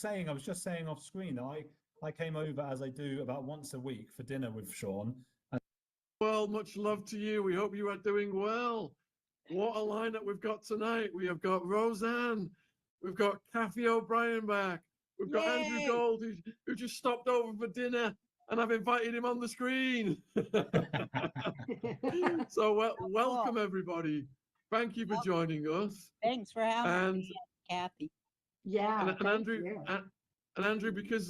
I was just saying off screen that I came over, as I do about once a week, for dinner with Shaun. Well, much love to you. We hope you are doing well. What a lineup we've got tonight. We have got Roseanne. We've got Cathy O'Brien back. We've got Andrew Gold, who just stopped over for dinner, and I've invited him on the screen. So welcome, everybody. Thank you for joining us. Thanks for having me, Cathy. Yeah, and Andrew, because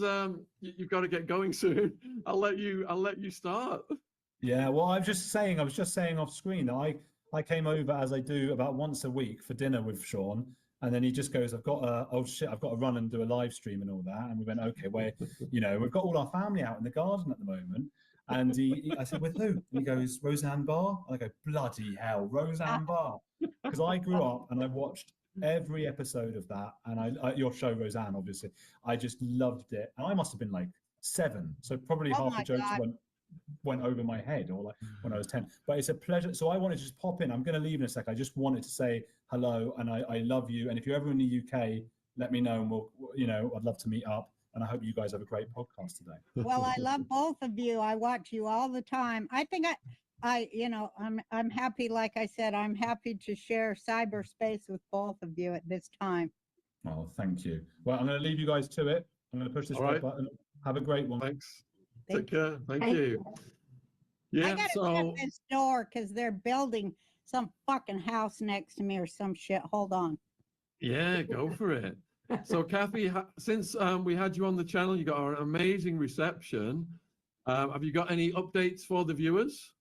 you've got to get going soon, I'll let you start. Yeah, well, I was just saying off screen that I came over, as I do about once a week, for dinner with Shaun, and then he just goes, I've got to run and do a live stream and all that. And we went, okay, we've got all our family out in the garden at the moment. And I said, with who? And he goes, Roseanne Barr. And I go, bloody hell, Roseanne Barr. Because I grew up and I watched every episode of that. And your show, Roseanne, obviously, I just loved it. And I must have been like 7. So probably half the jokes went over my head, or like when I was 10. But it's a pleasure. So I wanted to just pop in. I'm going to leave in a sec. I just wanted to say hello, and I love you. And if you're ever in the UK, let me know, and I'd love to meet up. And I hope you guys have a great podcast today. Well, I love both of you. I watch you all the time. I think I'm happy. Like I said, I'm happy to share cyberspace with both of you at this time. Oh, thank you. Well, I'm going to leave you guys to it. I'm going to push this red button. Have a great one. Thanks. Take care. Thank you. Yeah. I gotta shut this door because they're building some fucking house next to me or some shit. Hold on. Yeah, go for it. So, Cathy, since we had you on the channel, you got an amazing reception. Have you got any updates for the viewers?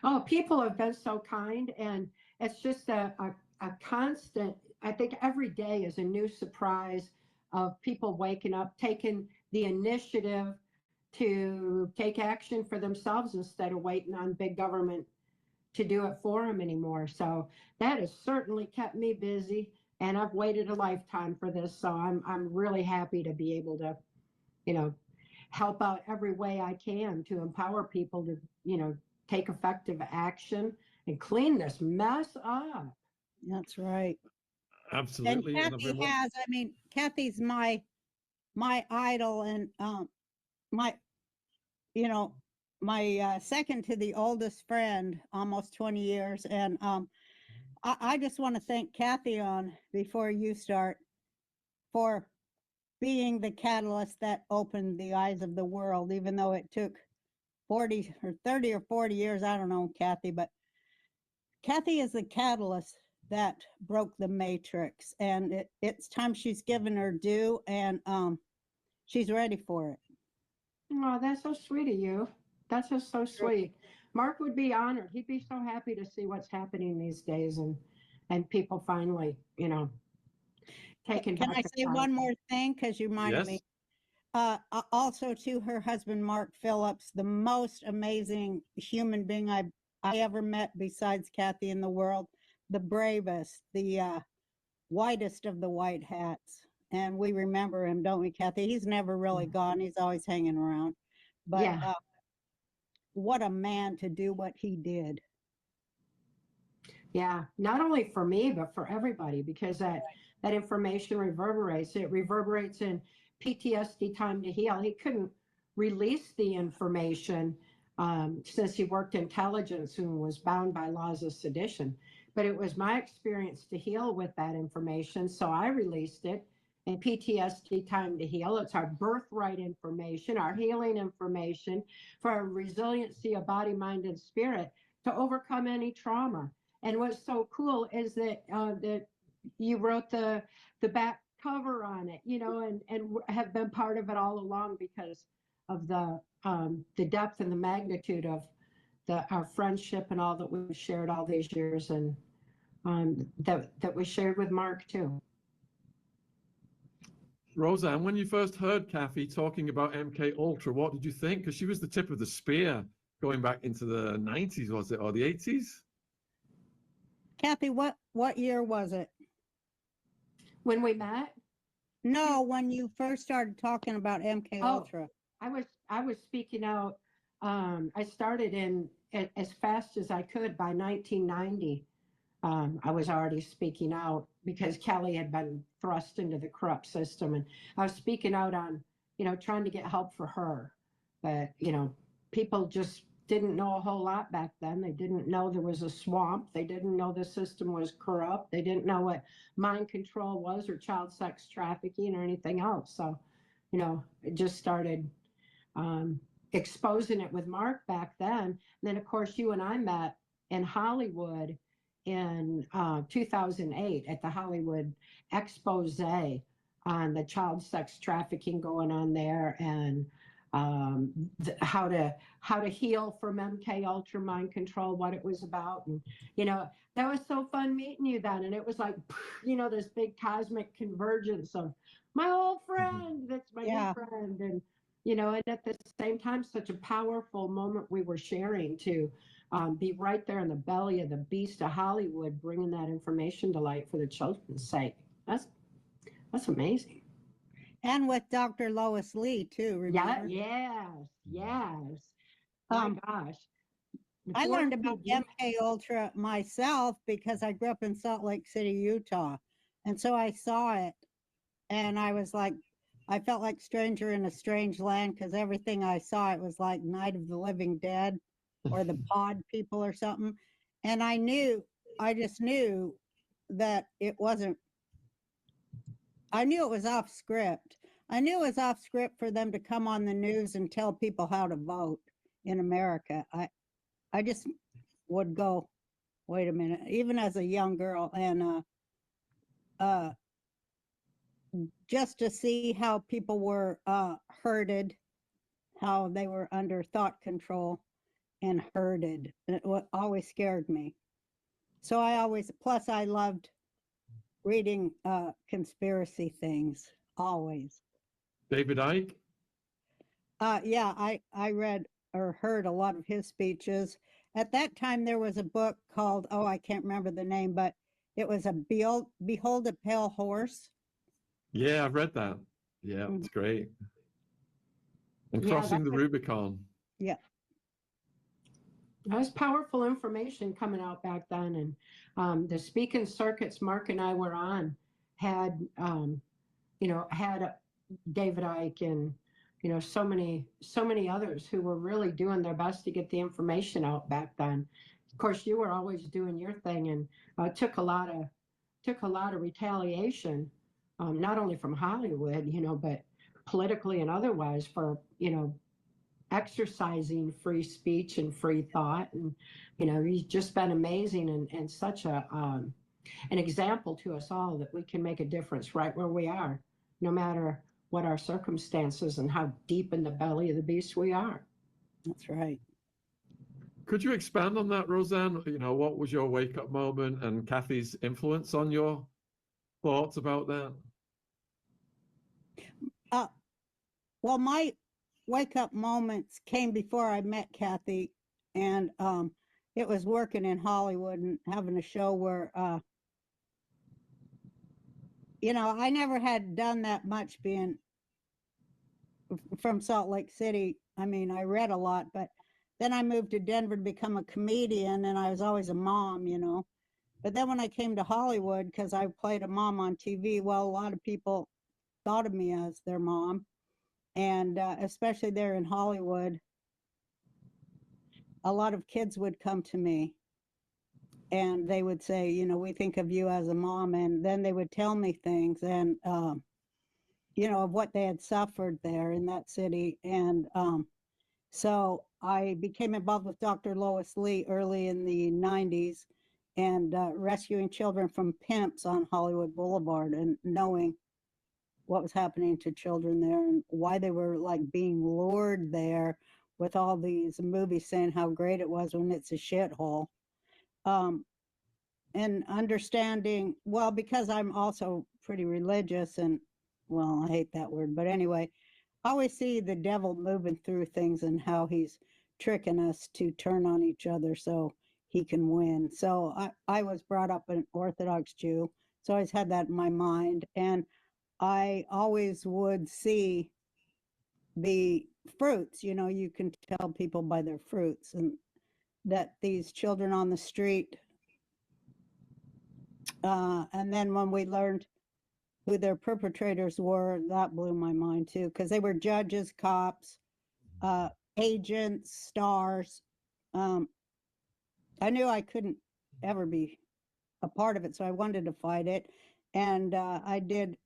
Oh, people have been so kind, and it's just a constant. I think every day is a new surprise of people waking up, taking the initiative to take action for themselves instead of waiting on big government to do it for them anymore. So that has certainly kept me busy. And I've waited a lifetime for this, so I'm really happy to be able to, help out every way I can to empower people to, take effective action and clean this mess up. That's right. Absolutely. And Cathy's my idol, and my second to the oldest friend, almost 20 years, and I just want to thank Cathy before you start for being the catalyst that opened the eyes of the world, even though it took 30 or 40 years. I don't know, Cathy, but Cathy is the catalyst that broke the matrix, and it's time she's given her due, and she's ready for it. Oh, that's so sweet of you. That's just so sweet. Mark would be honored. He'd be so happy to see what's happening these days, and people finally, taking. Can I say one more thing? Because you reminded me. Also to her husband, Mark Phillips, the most amazing human being I ever met besides Cathy in the world, the bravest, the whitest of the white hats. And we remember him, don't we, Cathy? He's never really gone. He's always hanging around. But what a man to do what he did. Yeah, not only for me, but for everybody, because that information reverberates. It reverberates in PTSD Time to Heal. He couldn't release the information since he worked intelligence and was bound by laws of sedition. But it was my experience to heal with that information, so I released it. And PTSD Time to Heal, it's our birthright information, our healing information for our resiliency of body, mind, and spirit to overcome any trauma. And what's so cool is that that you wrote the back cover on it, and have been part of it all along because of the depth and the magnitude of our friendship and all that we've shared all these years, and that we shared with Mark too. Roseanne, when you first heard Cathy talking about MK Ultra, what did you think? Because she was the tip of the spear going back into the 90s, was it, or the 80s? Cathy, what year was it? When we met? No, when you first started talking about MK Ultra. I was speaking out. I started in as fast as I could by 1990. I was already speaking out because Kelly had been thrust into the corrupt system. And I was speaking out on, trying to get help for her. But, people just didn't know a whole lot back then. They didn't know there was a swamp. They didn't know the system was corrupt. They didn't know what mind control was or child sex trafficking or anything else. So, it just started exposing it with Mark back then. And then, of course, you and I met in Hollywood in 2008 at the Hollywood expose on the child sex trafficking going on there, and how to heal from MK Ultra mind control, what it was about. And that was so fun meeting you then. And it was like this big cosmic convergence of my old friend that's my new friend. And and at the same time, such a powerful moment we were sharing to be right there in the belly of the beast of Hollywood, bringing that information to light for the children's sake. That's amazing. And with Dr. Lois Lee too, remember? Yes. My gosh. I learned about MK Ultra myself because I grew up in Salt Lake City, Utah. And so I saw it and I was like, I felt like stranger in a strange land because everything I saw, it was like Night of the Living Dead or the pod people or something. And I just knew that it wasn't, I knew it was off script. I knew it was off script for them to come on the news and tell people how to vote in America. I just would go, wait a minute, even as a young girl, and just to see how people were herded, how they were under thought control and herded. It always scared me. So plus I loved reading conspiracy things, always. David Icke? Yeah, I read or heard a lot of his speeches. At that time, there was a book called, I can't remember the name, but it was a Behold a Pale Horse. Yeah, I've read that. Yeah, it's great. And Crossing the Rubicon. Yeah. That was powerful information coming out back then. And the speaking circuits Mark and I were on had David Icke and, so many others who were really doing their best to get the information out back then. Of course, you were always doing your thing, and took a lot of retaliation, not only from Hollywood, but politically and otherwise for, exercising free speech and free thought. And, he's just been amazing and such an example to us all that we can make a difference right where we are, no matter what our circumstances and how deep in the belly of the beast we are. That's right. Could you expand on that, Roseanne? What was your wake-up moment and Cathy's influence on your thoughts about that? Well, my wake-up moments came before I met Cathy, and it was working in Hollywood and having a show where, I never had done that much being from Salt Lake City. I mean, I read a lot, but then I moved to Denver to become a comedian, and I was always a mom, But then when I came to Hollywood, because I played a mom on TV, well, a lot of people thought of me as their mom. And especially there in Hollywood, a lot of kids would come to me and they would say, we think of you as a mom. And then they would tell me things and, of what they had suffered there in that city. And so I became involved with Dr. Lois Lee early in the 90s and rescuing children from pimps on Hollywood Boulevard and knowing what was happening to children there and why they were like being lured there with all these movies saying how great it was when it's a shithole. And understanding, well, because I'm also pretty religious and, well, I hate that word, but anyway, I always see the devil moving through things and how he's tricking us to turn on each other so he can win. So I was brought up an Orthodox Jew, so I always had that in my mind. And I always would see the fruits, you can tell people by their fruits, and that these children on the street And then when we learned who their perpetrators were, that blew my mind too, because they were judges, cops, agents, stars. I knew I couldn't ever be a part of it, so I wanted to fight it. And I did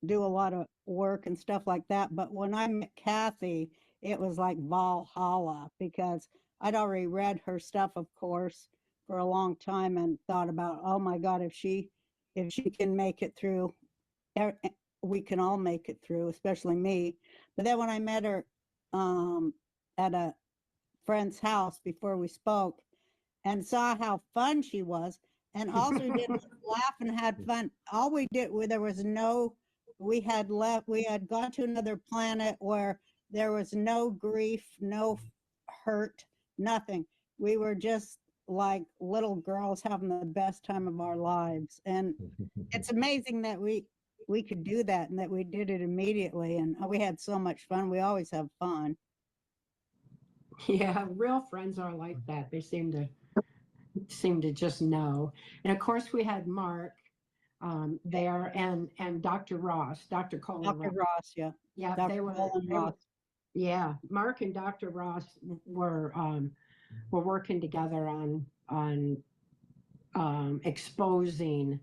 do a lot of work and stuff like that. But when I met Cathy, it was like Valhalla, because I'd already read her stuff, of course, for a long time, and thought about, oh my God, if she can make it through, we can all make it through, especially me. But then when I met her at a friend's house before we spoke, and saw how fun she was, and also did laugh and had fun. All we did, there was no, we had gone to another planet where there was no grief, no hurt, nothing. We were just like little girls having the best time of our lives. And it's amazing that we could do that, and that we did it immediately. And we had so much fun. We always have fun. Yeah, real friends are like that. They seem to just know. And of course, we had Mark there, and Dr. Ross, Dr. Kohler. Dr. Ross, yeah. Yeah, Dr. they were. Yeah, Mark and Dr. Ross were working together on exposing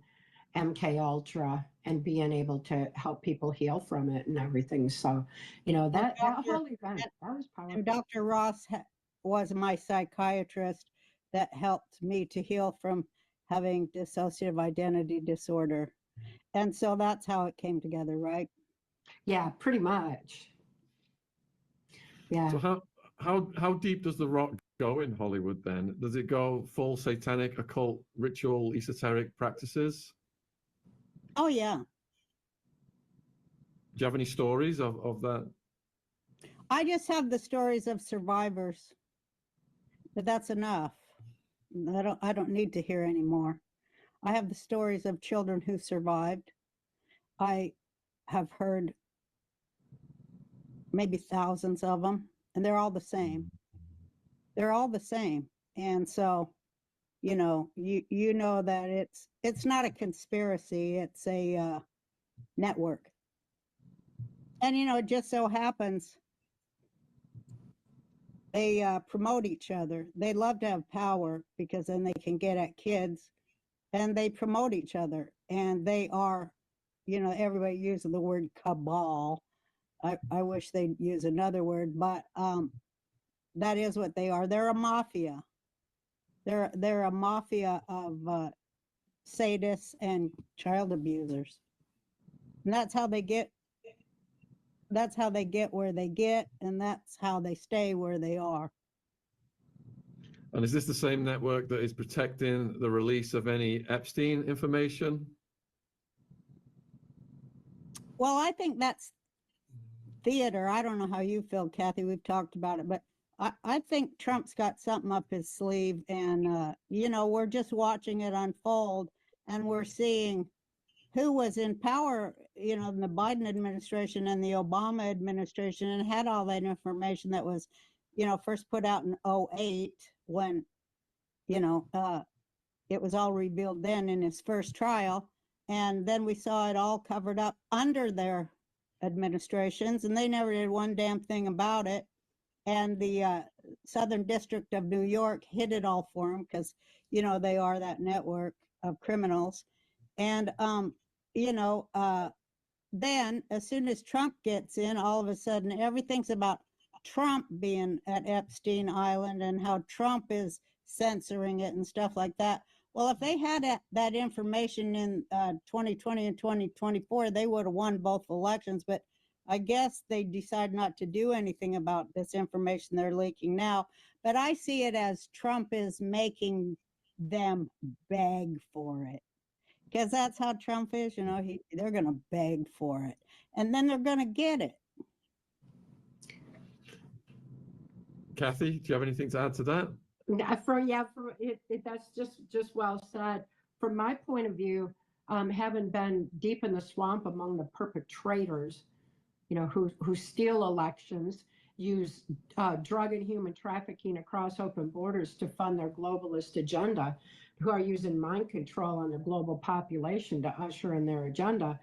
MK Ultra and being able to help people heal from it and everything. So, that whole event, that was powerful. And Dr. Ross was my psychiatrist that helped me to heal from having dissociative identity disorder. And so that's how it came together, right? Yeah, pretty much. Yeah. So how deep does the rock go in Hollywood then? Does it go full satanic, occult, ritual, esoteric practices? Oh, yeah. Do you have any stories of that? I just have the stories of survivors, but that's enough. I don't need to hear any more. I have the stories of children who survived. I have heard maybe thousands of them, and they're all the same. They're all the same. And so, you know that it's not a conspiracy, it's a network. And it just so happens they promote each other. They love to have power, because then they can get at kids, and they promote each other. And they are, everybody uses the word cabal. I wish they'd use another word, but that is what they are. They're a mafia. They're a mafia of sadists and child abusers. And that's how they get where they get, and that's how they stay where they are. And is this the same network that is protecting the release of any Epstein information? Well, I think that's theater. I don't know how you feel, Cathy. We've talked about it, but I think Trump's got something up his sleeve, and we're just watching it unfold, and we're seeing who was in power, in the Biden administration and the Obama administration, and had all that information that was, first put out in 2008, when, it was all revealed then in his first trial. And then we saw it all covered up under their administrations, and they never did one damn thing about it. And the Southern District of New York hid it all for them, because, they are that network of criminals. And, then as soon as Trump gets in, all of a sudden everything's about Trump being at Epstein Island and how Trump is censoring it and stuff like that. Well, if they had that information in 2020 and 2024, they would have won both elections. But I guess they decided not to do anything about this information they're leaking now. But I see it as Trump is making them beg for it, because that's how Trump is. They're going to beg for it, and then they're going to get it. Cathy, do you have anything to add to that? That's just well said. From my point of view, having been deep in the swamp among the perpetrators, who steal elections, use drug and human trafficking across open borders to fund their globalist agenda. who are using mind control on the global population to usher in their agenda.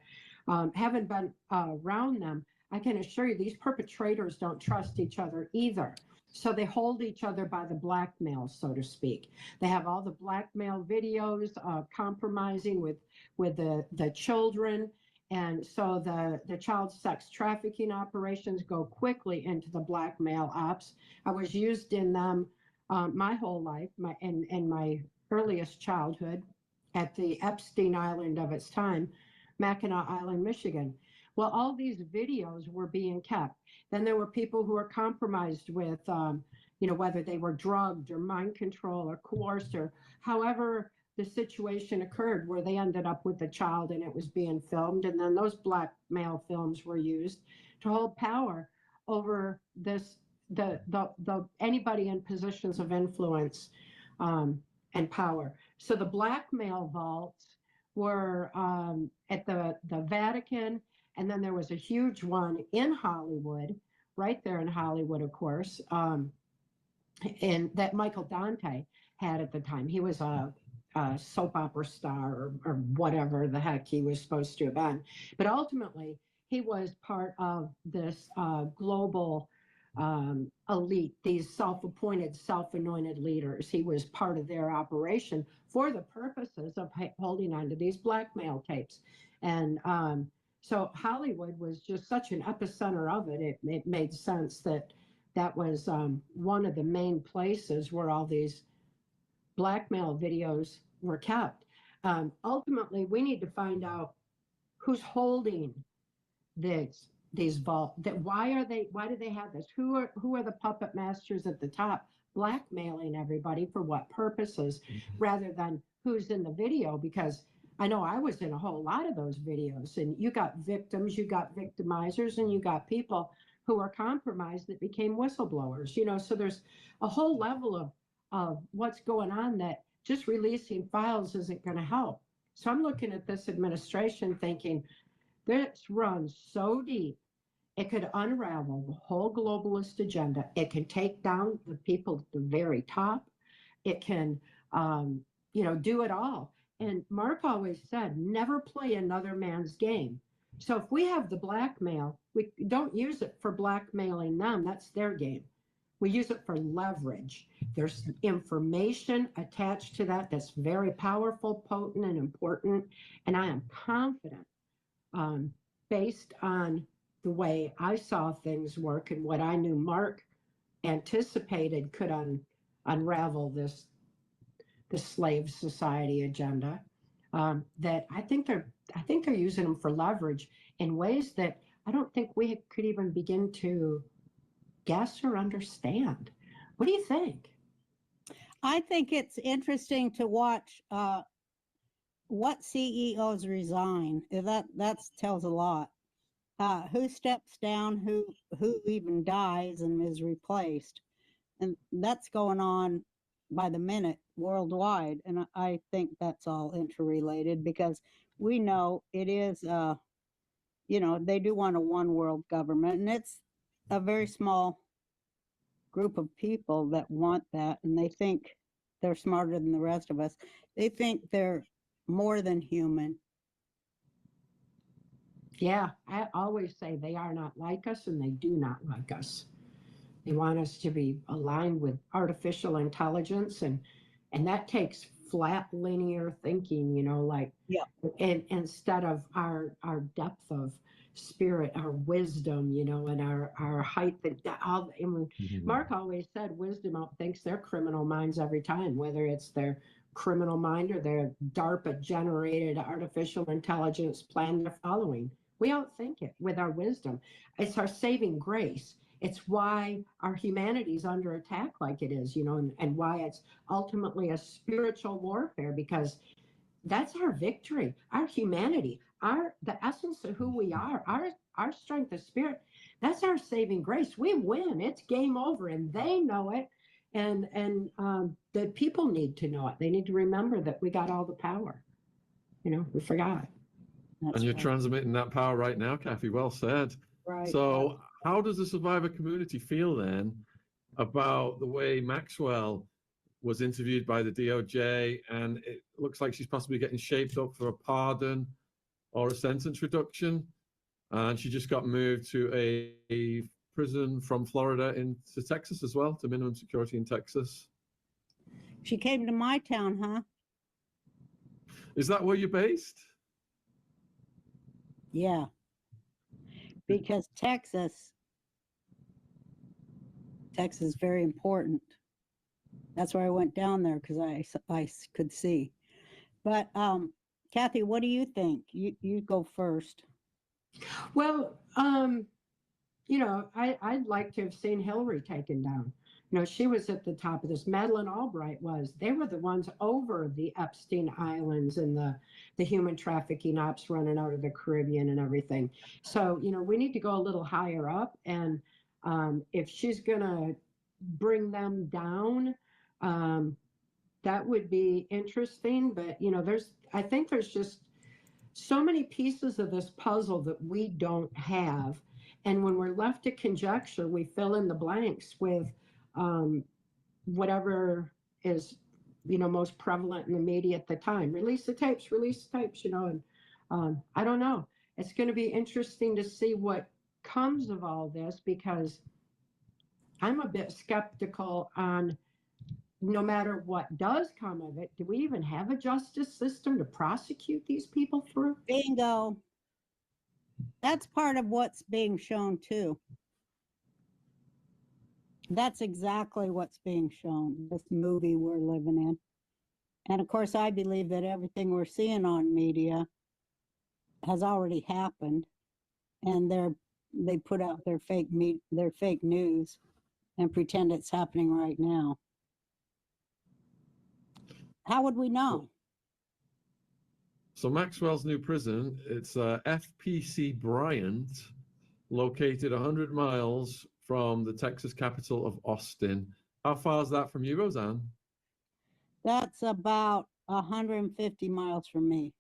Haven't been around them, I can assure you these perpetrators don't trust each other either. So they hold each other by the blackmail, so to speak. They have all the blackmail videos compromising with the children. And so the child sex trafficking operations go quickly into the blackmail ops. I was used in them my whole life, in my earliest childhood at the Epstein Island of its time, Mackinac Island, Michigan. Well, all these videos were being kept. Then there were people who were compromised with, whether they were drugged or mind control or coerced or however the situation occurred where they ended up with the child and it was being filmed. And then those blackmail films were used to hold power over this, the anybody in positions of influence and power. So the blackmail vaults were at the Vatican. And then there was a huge one in Hollywood, right there in Hollywood, of course, and that Michael Dante had at the time. He was a soap opera star or whatever the heck he was supposed to have been. But ultimately, he was part of this global elite, these self-appointed, self-anointed leaders. He was part of their operation for the purposes of holding on to these blackmail tapes. And so Hollywood was just such an epicenter of it. It made sense that that was one of the main places where all these blackmail videos were kept. Ultimately, we need to find out who's holding these vault. Why do they have this? Who are the puppet masters at the top blackmailing everybody for what purposes, rather than who's in the video? Because I know I was in a whole lot of those videos, and you got victims, you got victimizers, and you got people who were compromised that became whistleblowers, so there's a whole level of what's going on that just releasing files isn't going to help. So I'm looking at this administration thinking this runs so deep, it could unravel the whole globalist agenda. It can take down the people at the very top. It can, do it all. And Mark always said, never play another man's game. So if we have the blackmail, we don't use it for blackmailing them. That's their game. We use it for leverage. There's information attached to that that's very powerful, potent, and important. And I am confident, based on the way I saw things work and what I knew Mark anticipated could unravel this slave society agenda, that I think they're using them for leverage in ways that I don't think we could even begin to guess or understand. What do you think? I think it's interesting to watch what CEOs resign. That tells a lot. Who steps down, who even dies and is replaced. And that's going on by the minute worldwide. And I think that's all interrelated, because we know it is, they do want a one world government, and it's a very small group of people that want that. And they think they're smarter than the rest of us. They think they're more than human. Yeah, I always say they are not like us, and they do not like us. They want us to be aligned with artificial intelligence, and that takes flat linear thinking, and instead of our depth of spirit, our wisdom, and our height. Mark always said wisdom outthinks their criminal minds every time, whether it's their criminal mind or their DARPA generated artificial intelligence plan they're following. We outthink it with our wisdom. It's our saving grace. It's why our humanity is under attack like it is, and why it's ultimately a spiritual warfare, because that's our victory, our humanity, the essence of who we are, our strength of spirit. That's our saving grace. We win. It's game over, and they know it. And the people need to know it. They need to remember that we got all the power. We forgot. And you're transmitting that power right now, Cathy. Well said. Right. So how does the survivor community feel then about the way Maxwell was interviewed by the DOJ, and it looks like she's possibly getting shaped up for a pardon or a sentence reduction. And she just got moved to a prison from Florida into Texas as well, to minimum security in Texas. She came to my town, huh? Is that where you're based? Yeah. Because Texas is very important. That's why I went down there, because I could see. But Cathy, what do you think? You go first. Well, you know, I'd like to have seen Hillary taken down. You know, she was at the top of this. Madeleine Albright was. They were the ones over the Epstein Islands and the human trafficking ops running out of the Caribbean and everything. So, you know, we need to go a little higher up. And if she's going to bring them down, that would be interesting. But, you know, I think there's just so many pieces of this puzzle that we don't have. And when we're left to conjecture, we fill in the blanks with whatever is, you know, most prevalent in the media at the time. Release the tapes, you know, and I don't know. It's going to be interesting to see what comes of all this, because I'm a bit skeptical on, no matter what does come of it, do we even have a justice system to prosecute these people through? Bingo. That's part of what's being shown too. That's exactly what's being shown, this movie we're living in. And of course, I believe that everything we're seeing on media has already happened, and they put out their fake news and pretend it's happening right now. How would we know? So Maxwell's new prison, it's FPC Bryant, located 100 miles from the Texas capital of Austin. How far is that from you, Roseanne? That's about 150 miles from me.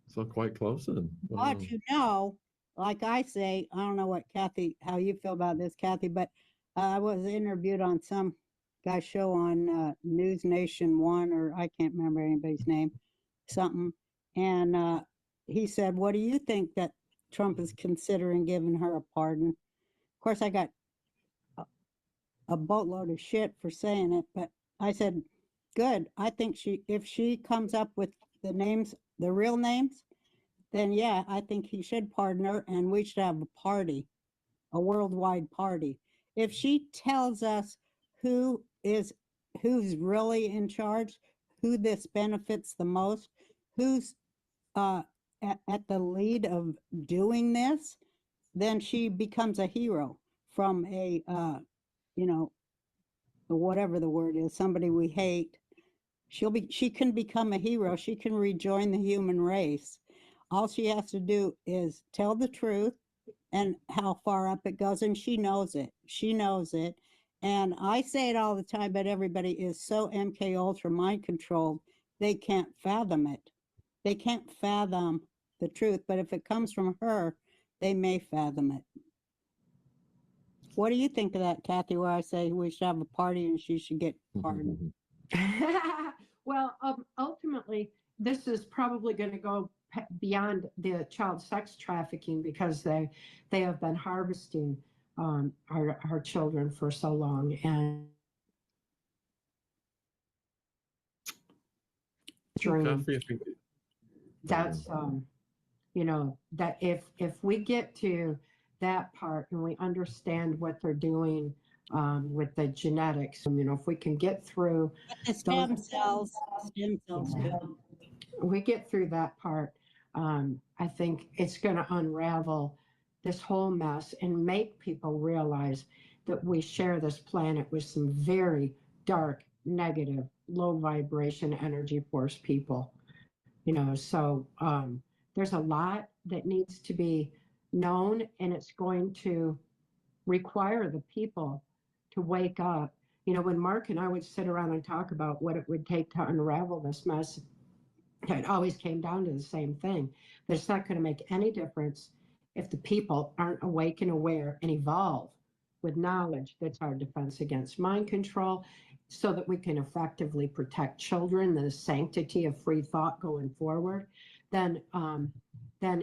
So quite close then. But you know, like I say, I don't know what Cathy, how you feel about this, Cathy, but I was interviewed on some guy's show on News Nation 1, or I can't remember anybody's name, something. And he said, what do you think that Trump is considering giving her a pardon? Of course, I got a boatload of shit for saying it, but I said, good. I think if she comes up with the names, the real names, then yeah, I think he should pardon her, and we should have a party, a worldwide party. If she tells us who's really in charge, who this benefits the most, who's at the lead of doing this, then she becomes a hero from a, you know, whatever the word is, somebody we hate. She can become a hero. She can rejoin the human race. All she has to do is tell the truth and how far up it goes. And she knows it. She knows it. And I say it all the time, but everybody is so MK Ultra mind controlled, they can't fathom it. They can't fathom the truth, but if it comes from her, they may fathom it. What do you think of that, Cathy, where I say we should have a party and she should get pardoned? Well, ultimately, this is probably going to go beyond the child sex trafficking, because they have been harvesting our children for so long. And that's you know, that if we get to that part and we understand what they're doing with the genetics, you know, if we can get through the stem cells too. We get through that part, I think it's going to unravel this whole mess and make people realize that we share this planet with some very dark, negative, low vibration energy force people. You know, so there's a lot that needs to be known, and it's going to require the people to wake up. You know, when Mark and I would sit around and talk about what it would take to unravel this mess, it always came down to the same thing. That it's not going to make any difference if the people aren't awake and aware and evolve with knowledge. That's our defense against mind control. so that we can effectively protect children, the sanctity of free thought going forward, then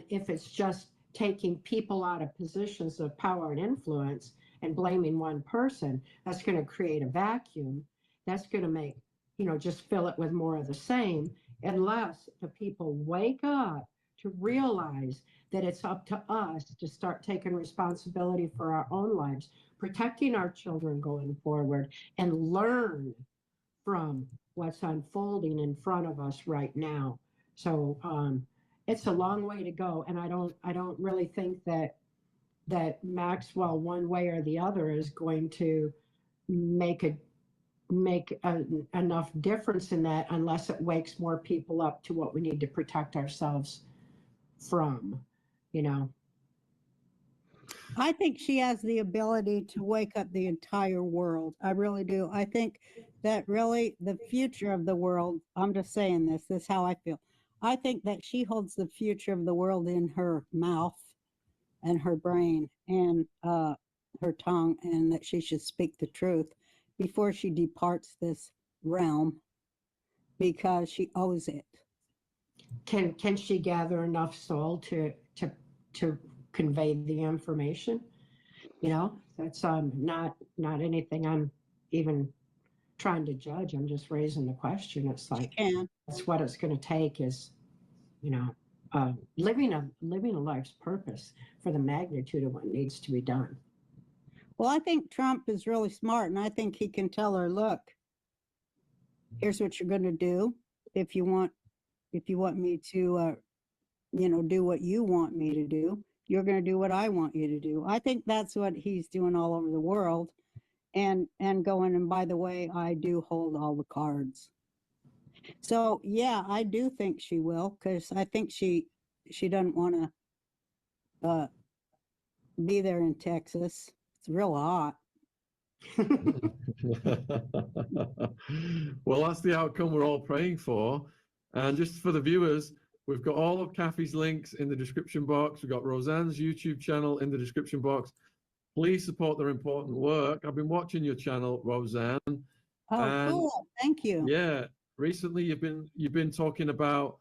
if it's just taking people out of positions of power and influence and blaming one person, that's going to create a vacuum. That's going to make, just fill it with more of the same, unless the people wake up to realize that it's up to us to start taking responsibility for our own lives, protecting our children going forward, and learn from what's unfolding in front of us right now. So it's a long way to go, and I don't really think that Maxwell, one way or the other, is going to make enough difference in that, unless it wakes more people up to what we need to protect ourselves from, I think she has the ability to wake up the entire world. I really do. I think that really the future of the world, I'm just saying this is how I feel. I think that she holds the future of the world in her mouth and her brain and her tongue, and that she should speak the truth before she departs this realm, because she owes it. Can she gather enough soul to convey the information? That's not anything I'm even trying to judge. I'm just raising the question. It's like, that's what it's going to take, is living a life's purpose for the magnitude of what needs to be done. Well, I think Trump is really smart, and I think he can tell her, look, here's what you're going to do. If you want me to do what you want me to do, you're going to do what I want you to do. I think that's what he's doing all over the world, and going, and by the way, I do hold all the cards. So yeah, I do think she will, because I think she doesn't want to be there in Texas. It's real hot. Well, that's the outcome we're all praying for. And just for the viewers, we've got all of Cathy's links in the description box. We've got Roseanne's YouTube channel in the description box. Please support their important work. I've been watching your channel, Roseanne. Oh, cool. Thank you. Yeah, recently you've been talking about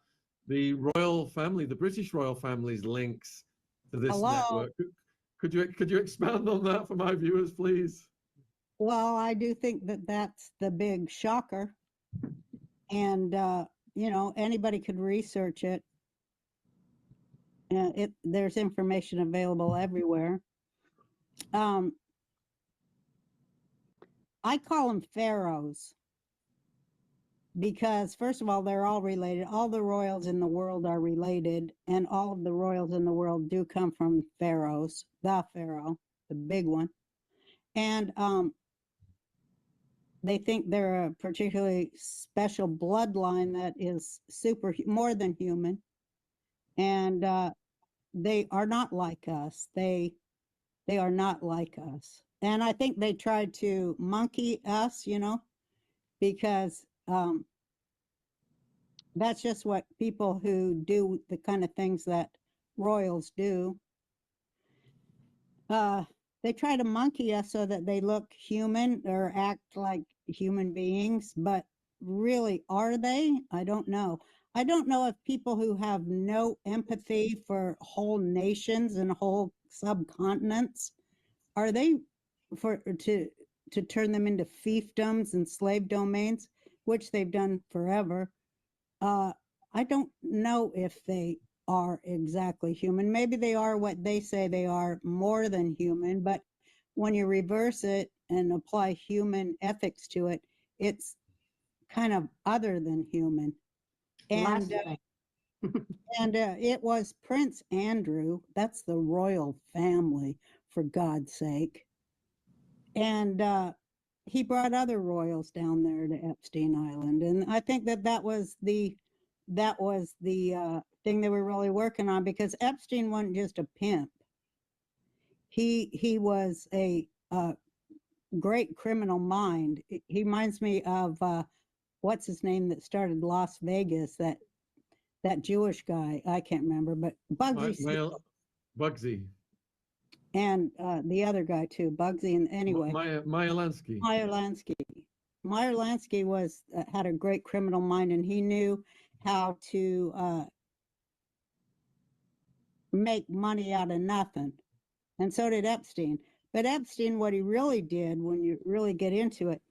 the royal family, the British royal family's links to this network. Could you expand on that for my viewers, please? Well, I do think that that's the big shocker, and anybody could research it. There's information available everywhere. I call them pharaohs because, first of all, they're all related. All the royals in the world are related, and all of the royals in the world do come from pharaohs, the pharaoh, the big one. And they think they're a particularly special bloodline that is more than human. And they are not like us. They are not like us. And I think they tried to monkey us, because that's just what people who do the kind of things that royals do. They try to monkey us so that they look human or act like human beings, but really, are they? I don't know. I don't know if people who have no empathy for whole nations and whole subcontinents, are they to turn them into fiefdoms and slave domains, which they've done forever. I don't know if they are exactly human. Maybe they are what they say they are, more than human, but when you reverse it and apply human ethics to it, it's kind of other than human. And it was Prince Andrew, that's the royal family, for God's sake. And he brought other royals down there to Epstein Island. And I think that was the thing they were really working on, because Epstein wasn't just a pimp. He was a great criminal mind. He reminds me of what's his name that started Las Vegas, that Jewish guy, I can't remember, but Bugsy. And the other guy too, Bugsy, and anyway. Maya Lansky. Maya Lansky. Meyer Lansky was had a great criminal mind, and he knew how to make money out of nothing, and so did Epstein. But Epstein, what he really did, when you really get into it,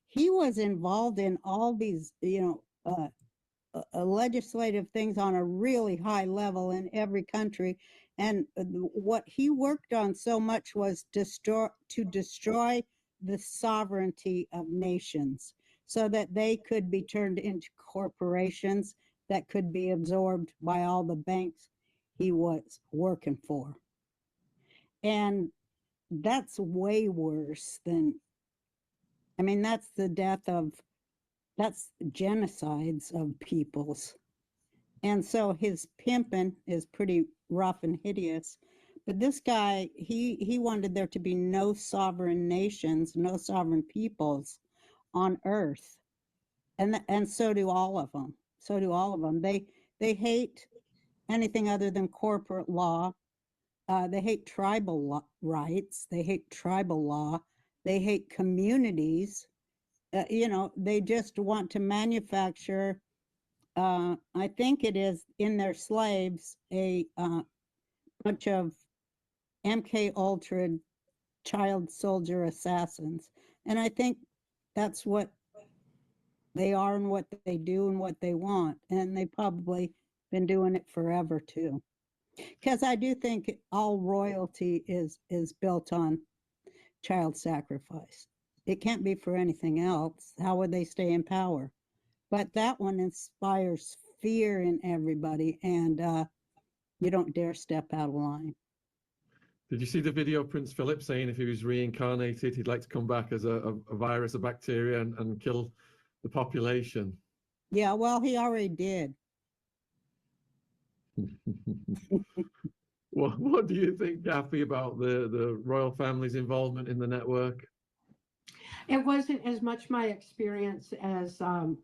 he was involved in all these, legislative things on a really high level in every country. And what he worked on so much was to destroy the sovereignty of nations so that they could be turned into corporations that could be absorbed by all the banks he was working for. And that's way worse than, I mean, that's the death of, that's genocides of peoples. And so his pimping is pretty rough and hideous. But this guy, he wanted there to be no sovereign nations, no sovereign peoples on earth. And so do all of them. So do all of them. They hate anything other than corporate law. They hate tribal rights. They hate tribal law. They hate communities. They just want to manufacture, I think it is in their slaves, a bunch of MK Ultra child soldier assassins. And I think that's what they are and what they do and what they want. And they've probably been doing it forever too. Because I do think all royalty is built on child sacrifice. It can't be for anything else. How would they stay in power? But that one inspires fear in everybody, and you don't dare step out of line. Did you see the video of Prince Philip saying if he was reincarnated, he'd like to come back as a virus, a bacteria, and kill the population? Yeah, well, he already did. What do you think, Cathy, about the royal family's involvement in the network? It wasn't as much my experience as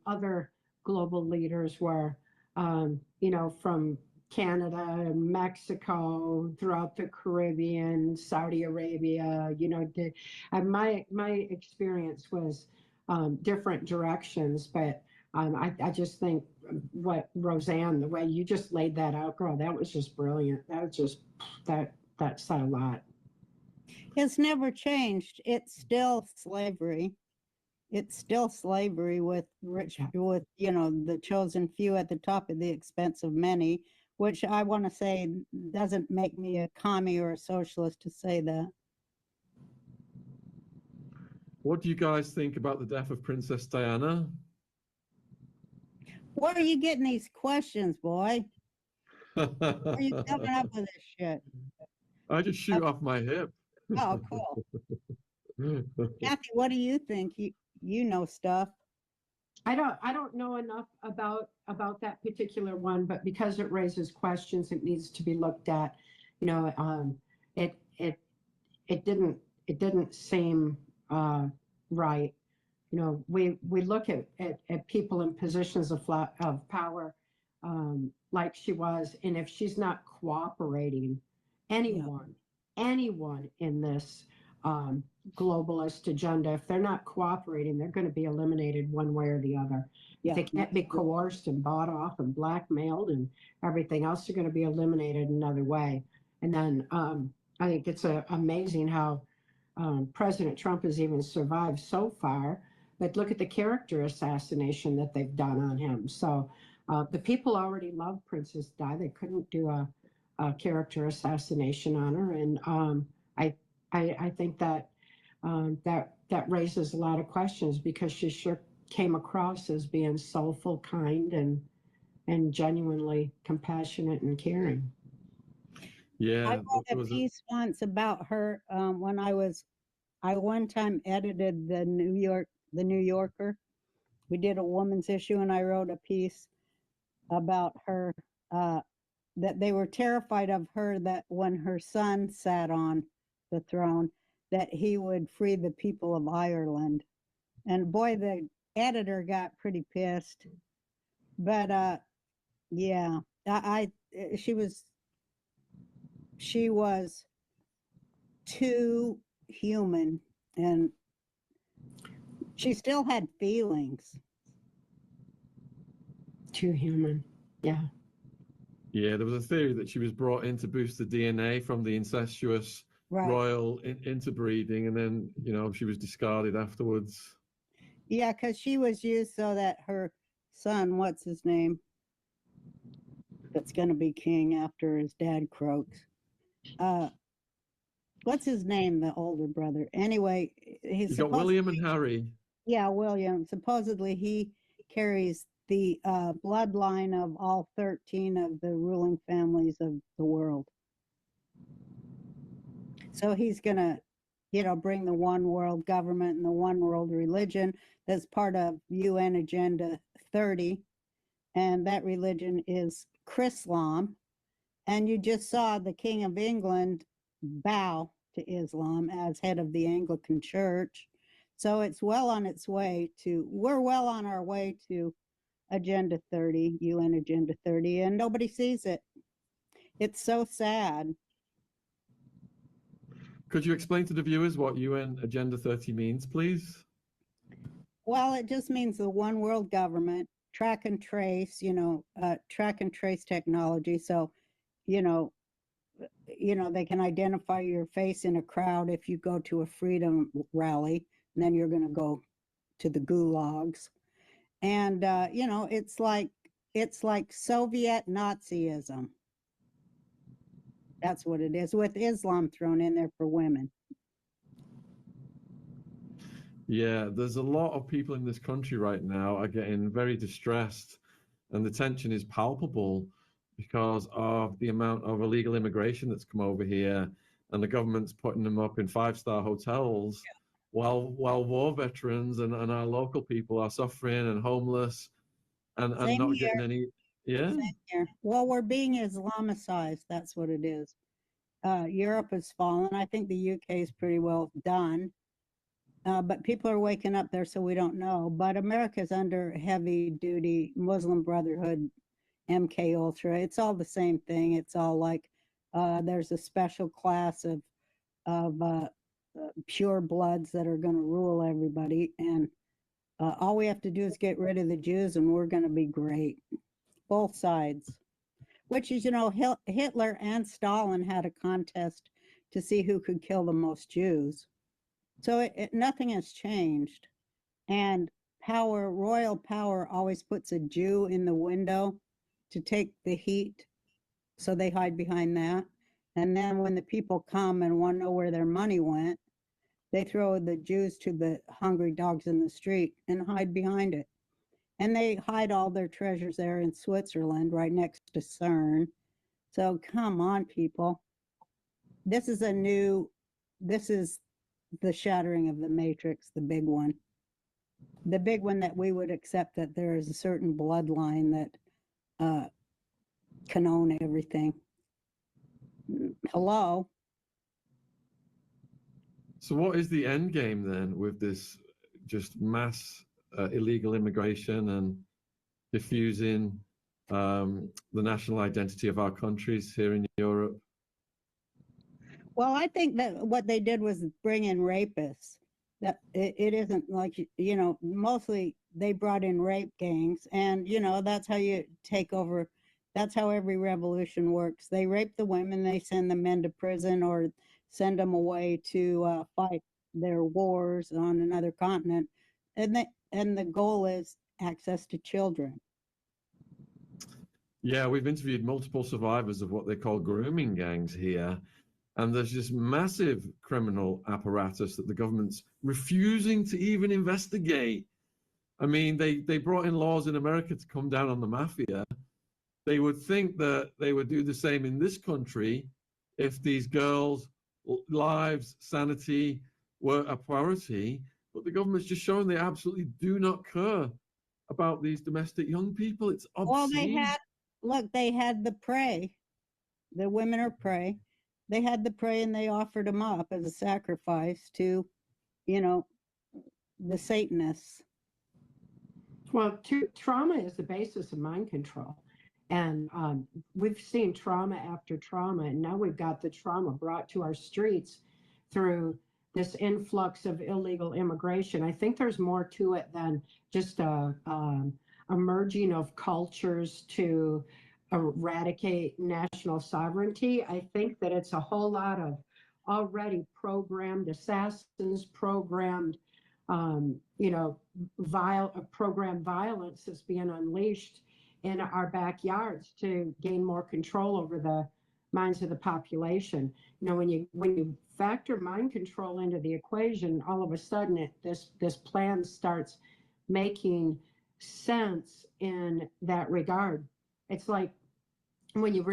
other global leaders were, from Canada and Mexico, throughout the Caribbean, Saudi Arabia. My experience was different directions, but I just think what Roseanne, the way you just laid that out, girl, that was just brilliant. That was just that said a lot. It's never changed. It's still slavery. It's still slavery with the chosen few at the top at the expense of many, which I want to say doesn't make me a commie or a socialist to say that. What do you guys think about the death of Princess Diana? Where are you getting these questions, boy? Where are you coming up with this shit? I just shoot off my hip. Oh, cool. Cathy, what do you think? You know stuff. I don't know enough about that particular one, but because it raises questions, it needs to be looked at. It didn't seem right. We look at people in positions of power, like she was, and if she's not cooperating, anyone in this globalist agenda, if they're not cooperating, they're going to be eliminated one way or the other. Yeah. If they can't be coerced and bought off and blackmailed and everything else, they're going to be eliminated another way. And then I think it's amazing how President Trump has even survived so far. But look at the character assassination that they've done on him. So the people already love Princess Di. They couldn't do a character assassination on her, and I think that that raises a lot of questions, because she sure came across as being soulful, kind, and genuinely compassionate and caring. Yeah, I wrote a piece once about her when I one time edited the New Yorker. We did a woman's issue, and I wrote a piece about her, that they were terrified of her, that when her son sat on the throne, that he would free the people of Ireland. And boy, the editor got pretty pissed. But yeah, she was too human, and She still had feelings. Too human. Yeah. Yeah, there was a theory that she was brought in to boost the DNA from the incestuous Right. royal interbreeding, and then, you know, she was discarded afterwards. Yeah, because she was used so that her son, what's his name, that's going to be king after his dad croaks. What's his name, the older brother? Anyway, he's You got William and Harry. Yeah, William. Supposedly he carries the bloodline of all 13 of the ruling families of the world. So he's going to, you know, bring the one world government and the one world religion that's part of UN Agenda 30. And that religion is Chrislam. And you just saw the King of England bow to Islam as head of the Anglican Church. So it's well on its way to, we're well on our way to Agenda 30, UN Agenda 30, and nobody sees it. It's so sad. Could you explain to the viewers what UN Agenda 30 means, please? Well, it just means the one world government, track and trace, track and trace technology. So, you know, they can identify your face in a crowd if you go to a freedom rally, and then you're going to go to the gulags. And, it's like Soviet Nazism. That's what it is, with Islam thrown in there for women. Yeah, there's a lot of people in this country right now are getting very distressed, and the tension is palpable because of the amount of illegal immigration that's come over here, and the government's putting them up in five-star hotels, while war veterans and our local people are suffering and homeless and not getting any. Yeah. Same here. Well, we're being Islamicized. That's what it is. Europe has fallen. I think the UK is pretty well done. But people are waking up there, so we don't know. But America's under heavy duty Muslim Brotherhood, MK Ultra. It's all the same thing. It's all like there's a special class of pure bloods that are going to rule everybody. And all we have to do is get rid of the Jews, and we're going to be great. Both sides. Which is, Hitler and Stalin had a contest to see who could kill the most Jews. So nothing has changed. And royal power always puts a Jew in the window to take the heat. So they hide behind that. And then when the people come and want to know where their money went, they throw the Jews to the hungry dogs in the street and hide behind it. And they hide all their treasures there in Switzerland, right next to CERN. So come on, people. This is the shattering of the matrix, the big one. The big one that we would accept that there is a certain bloodline that can own everything. Hello? So what is the end game then with this just mass illegal immigration and diffusing the national identity of our countries here in Europe? Well, I think that what they did was bring in rapists. That it isn't like, mostly they brought in rape gangs, and, that's how you take over. That's how every revolution works. They rape the women, they send the men to prison or send them away to fight their wars on another continent. And the goal is access to children. Yeah, we've interviewed multiple survivors of what they call grooming gangs here. And there's this massive criminal apparatus that the government's refusing to even investigate. I mean, they brought in laws in America to come down on the mafia. They would think that they would do the same in this country if these girls' lives, sanity were a priority. But the government's just showing they absolutely do not care about these domestic young people. It's obscene. Well, they had the prey. The women are prey. They had the prey and they offered them up as a sacrifice to, the Satanists. Well, trauma is the basis of mind control. And we've seen trauma after trauma, and now we've got the trauma brought to our streets through this influx of illegal immigration. I think there's more to it than just a merging of cultures to eradicate national sovereignty. I think that it's a whole lot of already programmed assassins, programmed, programmed violence that's being unleashed in our backyards to gain more control over the minds of the population. When you factor mind control into the equation, all of a sudden this plan starts making sense in that regard. It's like when you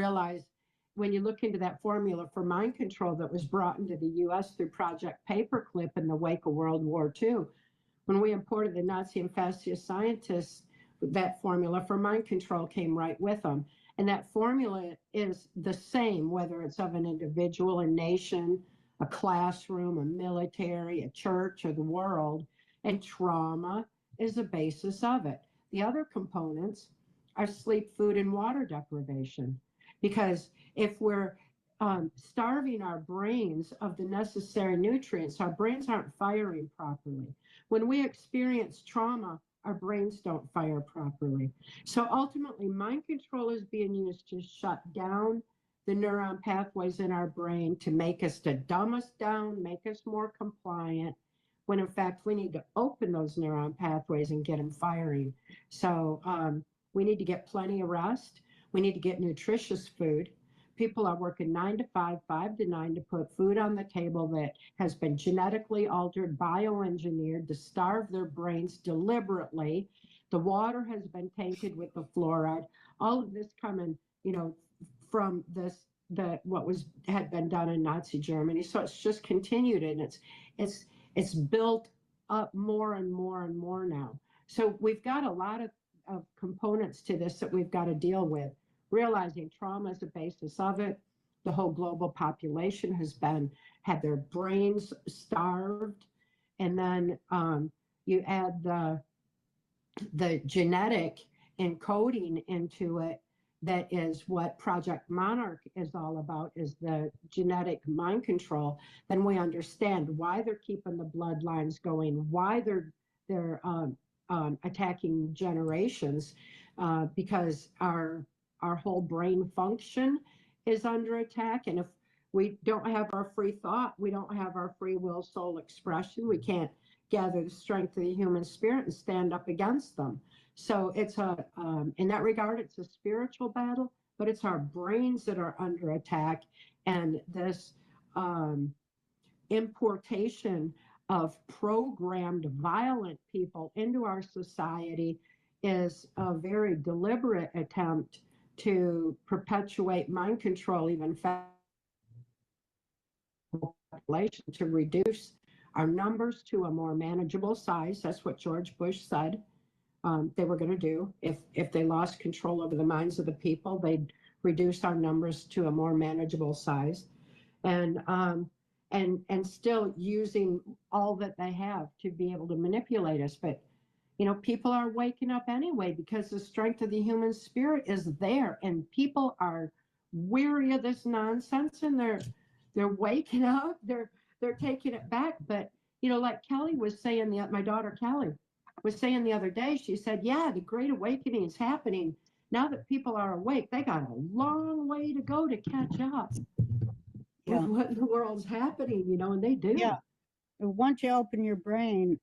look into that formula for mind control that was brought into the US through Project Paperclip in the wake of World War II. When we imported the Nazi and fascist scientists, that formula for mind control came right with them. And that formula is the same, whether it's of an individual, a nation, a classroom, a military, a church, or the world. And trauma is the basis of it. The other components are sleep, food, and water deprivation. Because if we're starving our brains of the necessary nutrients, our brains aren't firing properly. When we experience trauma, our brains don't fire properly. So ultimately, mind control is being used to shut down the neuron pathways in our brain, to make us to dumb us down, make us more compliant, when in fact we need to open those neuron pathways and get them firing. So we need to get plenty of rest. We need to get nutritious food. People are working 9 to 5, 5 to 9 to put food on the table that has been genetically altered, bioengineered to starve their brains deliberately. The water has been tainted with the fluoride. All of this coming, from what had been done in Nazi Germany. So it's just continued, and it's built up more and more and more now. So we've got a lot of components to this that we've got to deal with. Realizing trauma is the basis of it. The whole global population has had their brains starved. And then you add the genetic encoding into it. That is what Project Monarch is all about, is the genetic mind control. Then we understand why they're keeping the bloodlines going, why they're attacking generations, because our whole brain function is under attack. And if we don't have our free thought, we don't have our free will, soul expression, we can't gather the strength of the human spirit and stand up against them. So it's in that regard, it's a spiritual battle, but it's our brains that are under attack. And this importation of programmed violent people into our society is a very deliberate attempt to perpetuate mind control, even population, to reduce our numbers to a more manageable size. That's what George Bush said they were going to do. If they lost control over the minds of the people, they'd reduce our numbers to a more manageable size, and still using all that they have to be able to manipulate us. But people are waking up anyway, because the strength of the human spirit is there, and people are weary of this nonsense, and they're waking up. They're taking it back. But like Kelly was saying, my daughter Kelly was saying the other day, she said, yeah, the Great Awakening is happening now that people are awake. They got a long way to go to catch up with what in the world's happening, and they do. Yeah. Once you open your brain,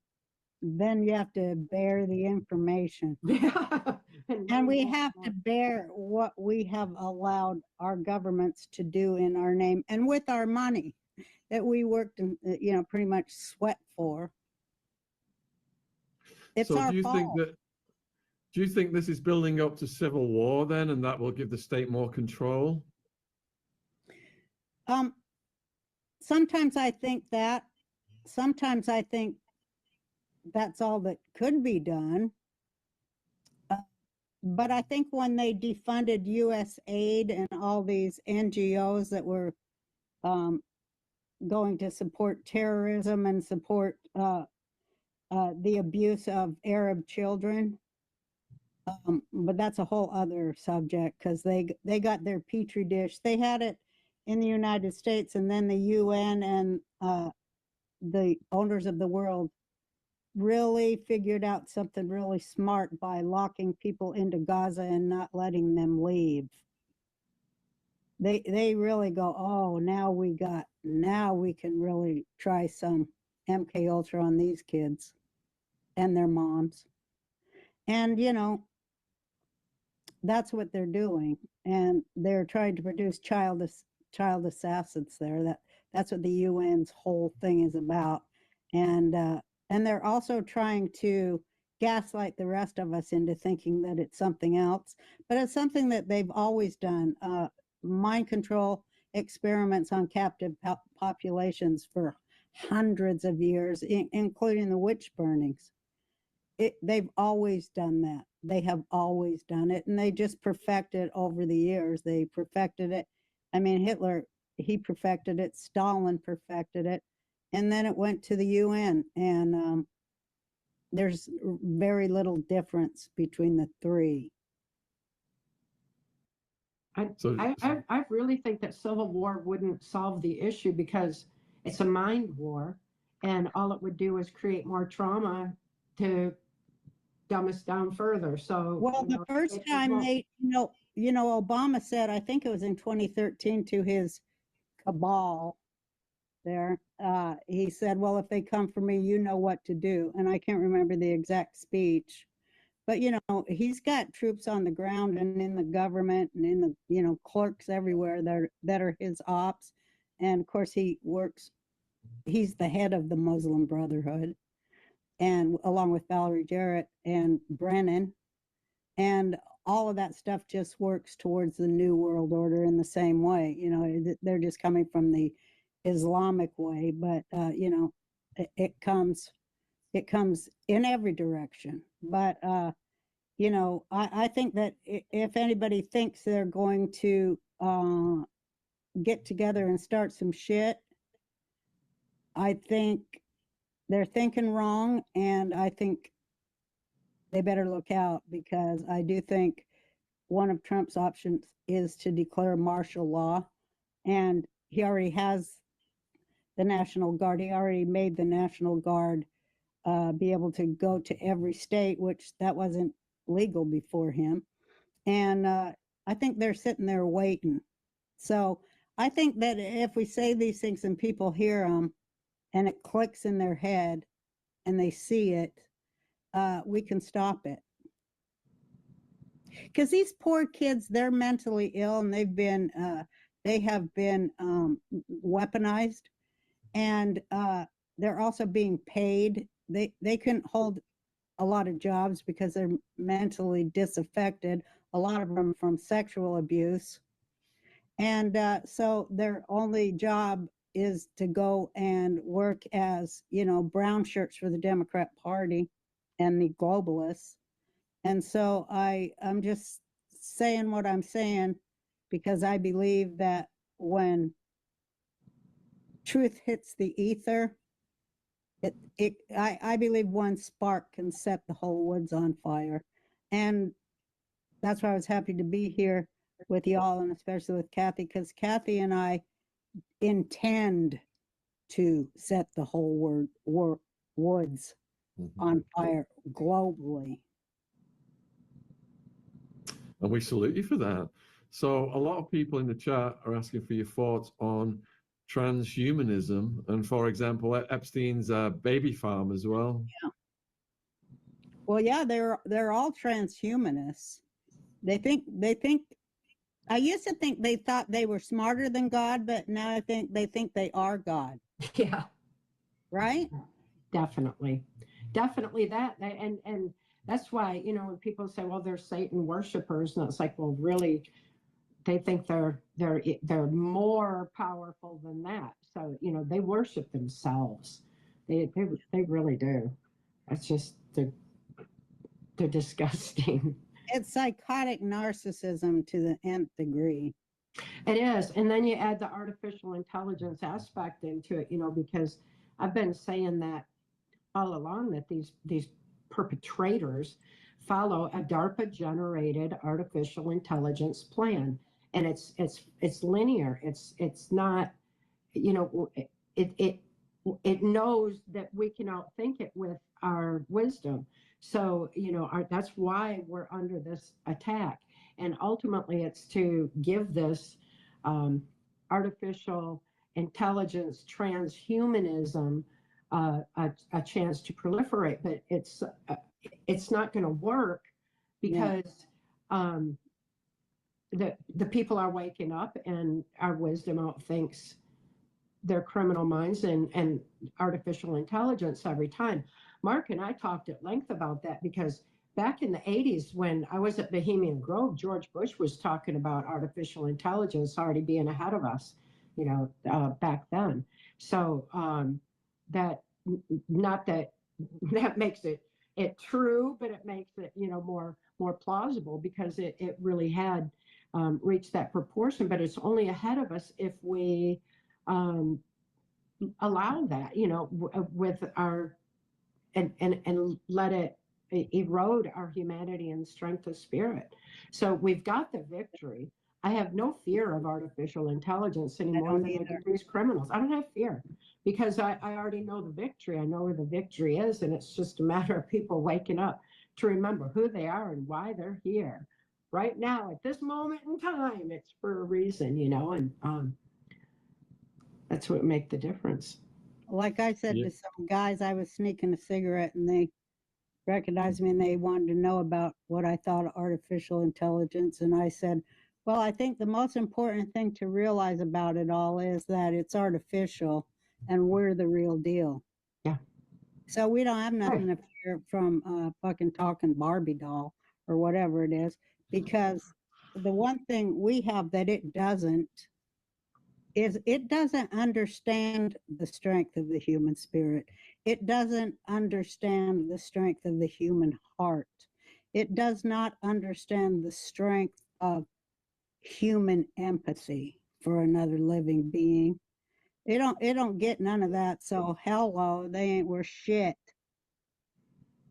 then you have to bear the information. Yeah. And we have to bear what we have allowed our governments to do in our name and with our money that we worked and pretty much sweat for. It's so our fault. Do you think this is building up to civil war then, and that will give the state more control? Sometimes I think that. Sometimes I think that's all that could be done. But I think when they defunded U.S. aid and all these NGOs that were going to support terrorism and support the abuse of Arab children, but that's a whole other subject, because they got their petri dish. They had it in the United States, and then the UN and the owners of the world really figured out something really smart by locking people into Gaza and not letting them leave. They really go, oh, now we can really try some MK Ultra on these kids and their moms. And, you know, that's what they're doing. And they're trying to produce child assassins there. That's what the UN's whole thing is about. And they're also trying to gaslight the rest of us into thinking that it's something else, but it's something that they've always done. Mind control experiments on captive populations for hundreds of years, including the witch burnings. They've always done that. They have always done it, and they just perfected over the years. They perfected it. I mean, Hitler, he perfected it. Stalin perfected it, and then it went to the UN. And there's very little difference between the three. I really think that civil war wouldn't solve the issue because it's a mind war, and all it would do is create more trauma to dumb us down further. So, well, the first time they, Obama said, I think it was in 2013 to his cabal there, he said, well, if they come for me, you know what to do. And I can't remember the exact speech. But, he's got troops on the ground and in the government and in the, clerks everywhere that are his ops. And of course, he's the head of the Muslim Brotherhood, and along with Valerie Jarrett and Brennan. And all of that stuff just works towards the New World Order in the same way. They're just coming from the Islamic way, but, it comes in every direction. But, I think that if anybody thinks they're going to get together and start some shit, I think they're thinking wrong, and I think they better look out, because I do think one of Trump's options is to declare martial law, and he already has the National Guard. He already made the National Guard be able to go to every state, which that wasn't legal before him. And I think they're sitting there waiting. So I think that if we say these things and people hear them and it clicks in their head and they see it, we can stop it. Because these poor kids, they're mentally ill, and they have been weaponized, and they're also being paid. They couldn't hold a lot of jobs because they're mentally disaffected, a lot of them from sexual abuse. And so their only job is to go and work as, brown shirts for the Democrat Party and the globalists. And so I'm just saying what I'm saying, because I believe that when truth hits the ether, I believe one spark can set the whole woods on fire. And that's why I was happy to be here with y'all, and especially with Cathy, because Cathy and I intend to set the whole woods on fire globally. And we salute you for that. So a lot of people in the chat are asking for your thoughts on transhumanism, and for example, Epstein's baby farm as well. Yeah. Well, yeah, they're all transhumanists. They think. I used to think they thought they were smarter than God, but now I think they are God. Yeah. Right? Definitely that. And that's why, when people say, well, they're Satan worshipers, and it's like, well, really, they think they're more powerful than that. So, they worship themselves. They really do. It's just, they're disgusting. It's psychotic narcissism to the nth degree. It is. And then you add the artificial intelligence aspect into it, because I've been saying that all along, that these perpetrators follow a DARPA generated artificial intelligence plan. And it's linear. It's not, it knows that we can outthink it with our wisdom. So, you know, that's why we're under this attack. And ultimately, it's to give this artificial intelligence transhumanism a chance to proliferate. But it's not going to work because the people are waking up, and our wisdom outthinks their criminal minds and artificial intelligence every time. Mark and I talked at length about that because back in the 80s, when I was at Bohemian Grove, George Bush was talking about artificial intelligence already being ahead of us, you know, back then. So that, not that that makes it true, but it makes it, you know, more plausible because it really had reached that proportion. But it's only ahead of us if we allow that, you know, with our and let it erode our humanity and strength of spirit. So we've got the victory. I have no fear of artificial intelligence anymore than I do these criminals. I don't have fear because I already know the victory. I know where the victory is, and it's just a matter of people waking up to remember who they are and why they're here right now at this moment in time. It's for a reason, you know, and that's what make the difference. Like I said to some guys, I was sneaking a cigarette and they recognized me and they wanted to know about what I thought of artificial intelligence. And I said, well, I think the most important thing to realize about it all is that it's artificial and we're the real deal. Yeah. So we don't have nothing to fear from a fucking talking Barbie doll or whatever it is, because the one thing we have that it doesn't is it doesn't understand the strength of the human spirit. It doesn't understand the strength of the human heart. It does not understand the strength of human empathy for another living being. It don't get none of that. So hello, they ain't worth shit.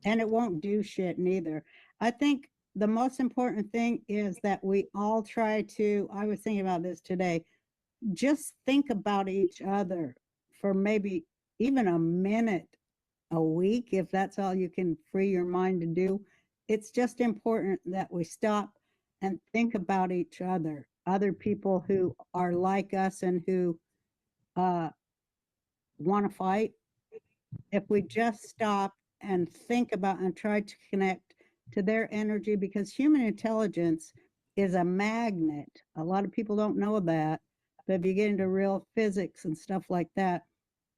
And it won't do shit neither. I think the most important thing is that we all try to, I was thinking about this today, just think about each other for maybe even a minute a week, if that's all you can free your mind to do. It's just important that we stop and think about each other people who are like us and who want to fight. If we just stop and think about and try to connect to their energy, because human intelligence is a magnet. A lot of people don't know that. But if you get into real physics and stuff like that,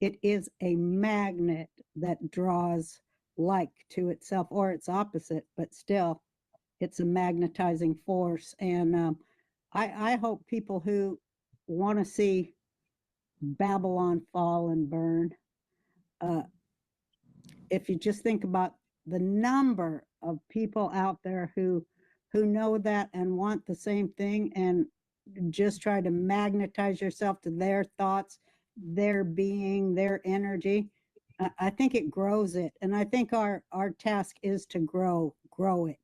it is a magnet that draws like to itself or its opposite, but still it's a magnetizing force. And I hope people who want to see Babylon fall and burn, if you just think about the number of people out there who know that and want the same thing, and just try to magnetize yourself to their thoughts, their being, their energy, I think it grows it. And I think our task is to grow it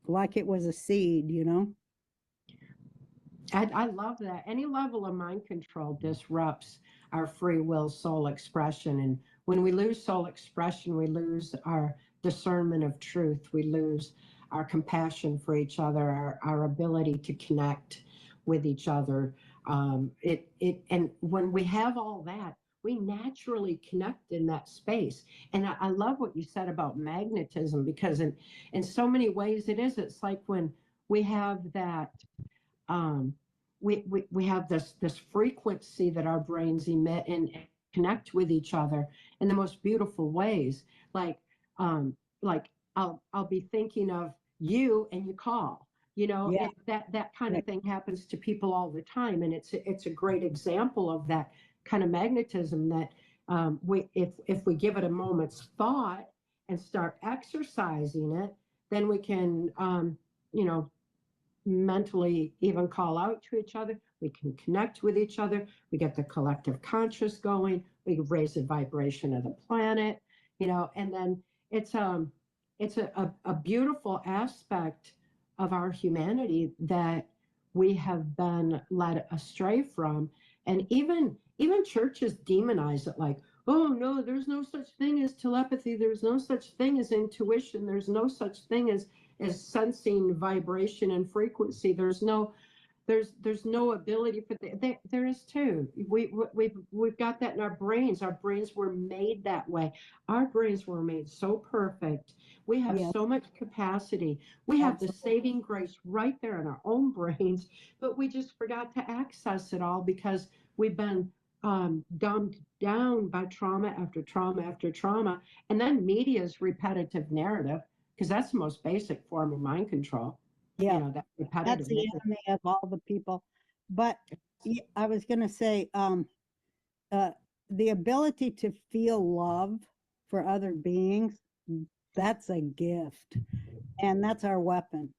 like it was a seed, you know? I love that. Any level of mind control disrupts our free will soul expression. And when we lose soul expression, we lose our discernment of truth. We lose our compassion for each other, our ability to connect with each other. And when we have all that, we naturally connect in that space. And I love what you said about magnetism, because in so many ways it is. It's like when we have that, we have this frequency that our brains emit and connect with each other in the most beautiful ways. Like I'll be thinking of you and you call, you know, that kind of thing happens to people all the time. And it's a great example of that kind of magnetism that if we give it a moment's thought and start exercising it, then we can, you know, mentally even call out to each other. We can connect with each other. We get the collective conscious going. We raise the vibration of the planet, you know, and then it's a beautiful aspect of our humanity that we have been led astray from. And even churches demonize it, like, oh no, there's no such thing as telepathy, there's no such thing as intuition, there's no such thing as sensing vibration and frequency. There's no ability for there is too. We've got that in our brains. Our brains were made that way. Our brains were made so perfect. We have so much capacity. We have the saving grace right there in our own brains, but we just forgot to access it all because we've been dumbed down by trauma after trauma after trauma. And then media's repetitive narrative, because that's the most basic form of mind control. Yeah, you know, that repetitive that's the narrative. enemy of all the people. But I was going to say, the ability to feel love for other beings, that's a gift, and that's our weapon.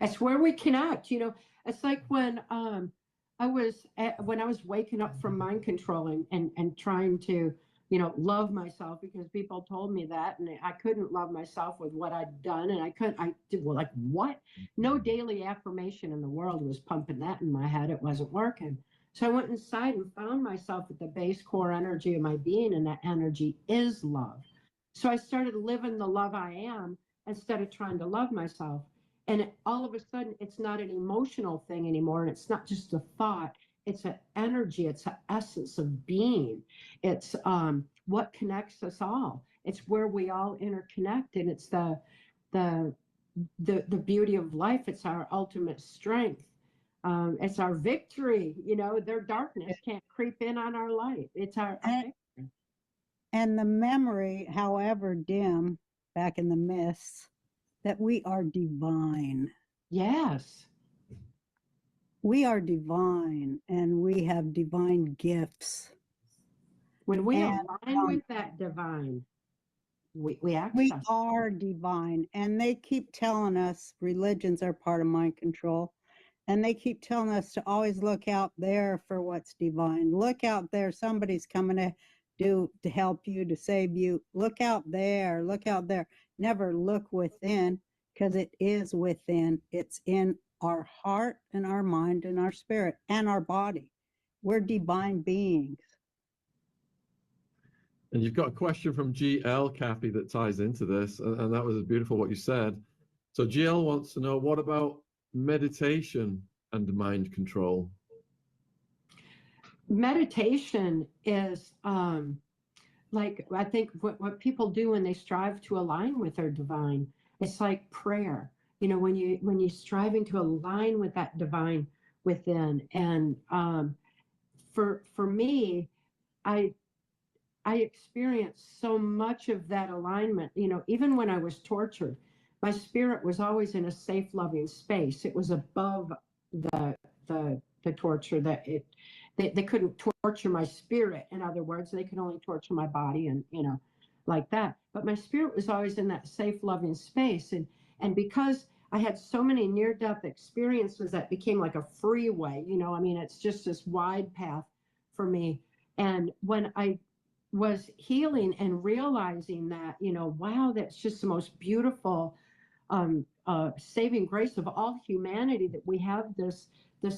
It's where we connect. You know, it's like when I was waking up from mind controlling and trying to, you know, love myself, because people told me that, and I couldn't love myself with what I'd done, and I did, well, like, what? No daily affirmation in the world was pumping that in my head. It wasn't working. So I went inside and found myself at the base core energy of my being, and that energy is love. So I started living the love I am instead of trying to love myself. And all of a sudden, it's not an emotional thing anymore, and it's not just a thought. It's an energy. It's an essence of being. It's what connects us all. It's where we all interconnect, and it's the beauty of life. It's our ultimate strength. It's our victory. You know, their darkness can't creep in on our light. It's our victory. And the memory, however dim, back in the mists, that we are divine. Yes. We are divine, and we have divine gifts. When we align with that divine, we access. We are divine, and they keep telling us religions are part of mind control, and they keep telling us to always look out there for what's divine. Look out there, somebody's coming to help you, to save you. Look out there, look out there. Never look within, because it is within. It's in our heart and our mind and our spirit and our body. We're divine beings. And you've got a question from GL, Cathy, that ties into this, and that was beautiful what you said. So GL wants to know, what about meditation and mind control? Meditation is like, I think what people do when they strive to align with their divine, it's like prayer. You know, when you're striving to align with that divine within. And for me, I experienced so much of that alignment. You know, even when I was tortured, my spirit was always in a safe, loving space. It was above the torture, that they couldn't torture my spirit. In other words, they could only torture my body, and, you know, like that. But my spirit was always in that safe, loving space. And because I had so many near-death experiences, that became like a freeway, you know, I mean, it's just this wide path for me. And when I was healing and realizing that, you know, wow, that's just the most beautiful saving grace of all humanity, that we have this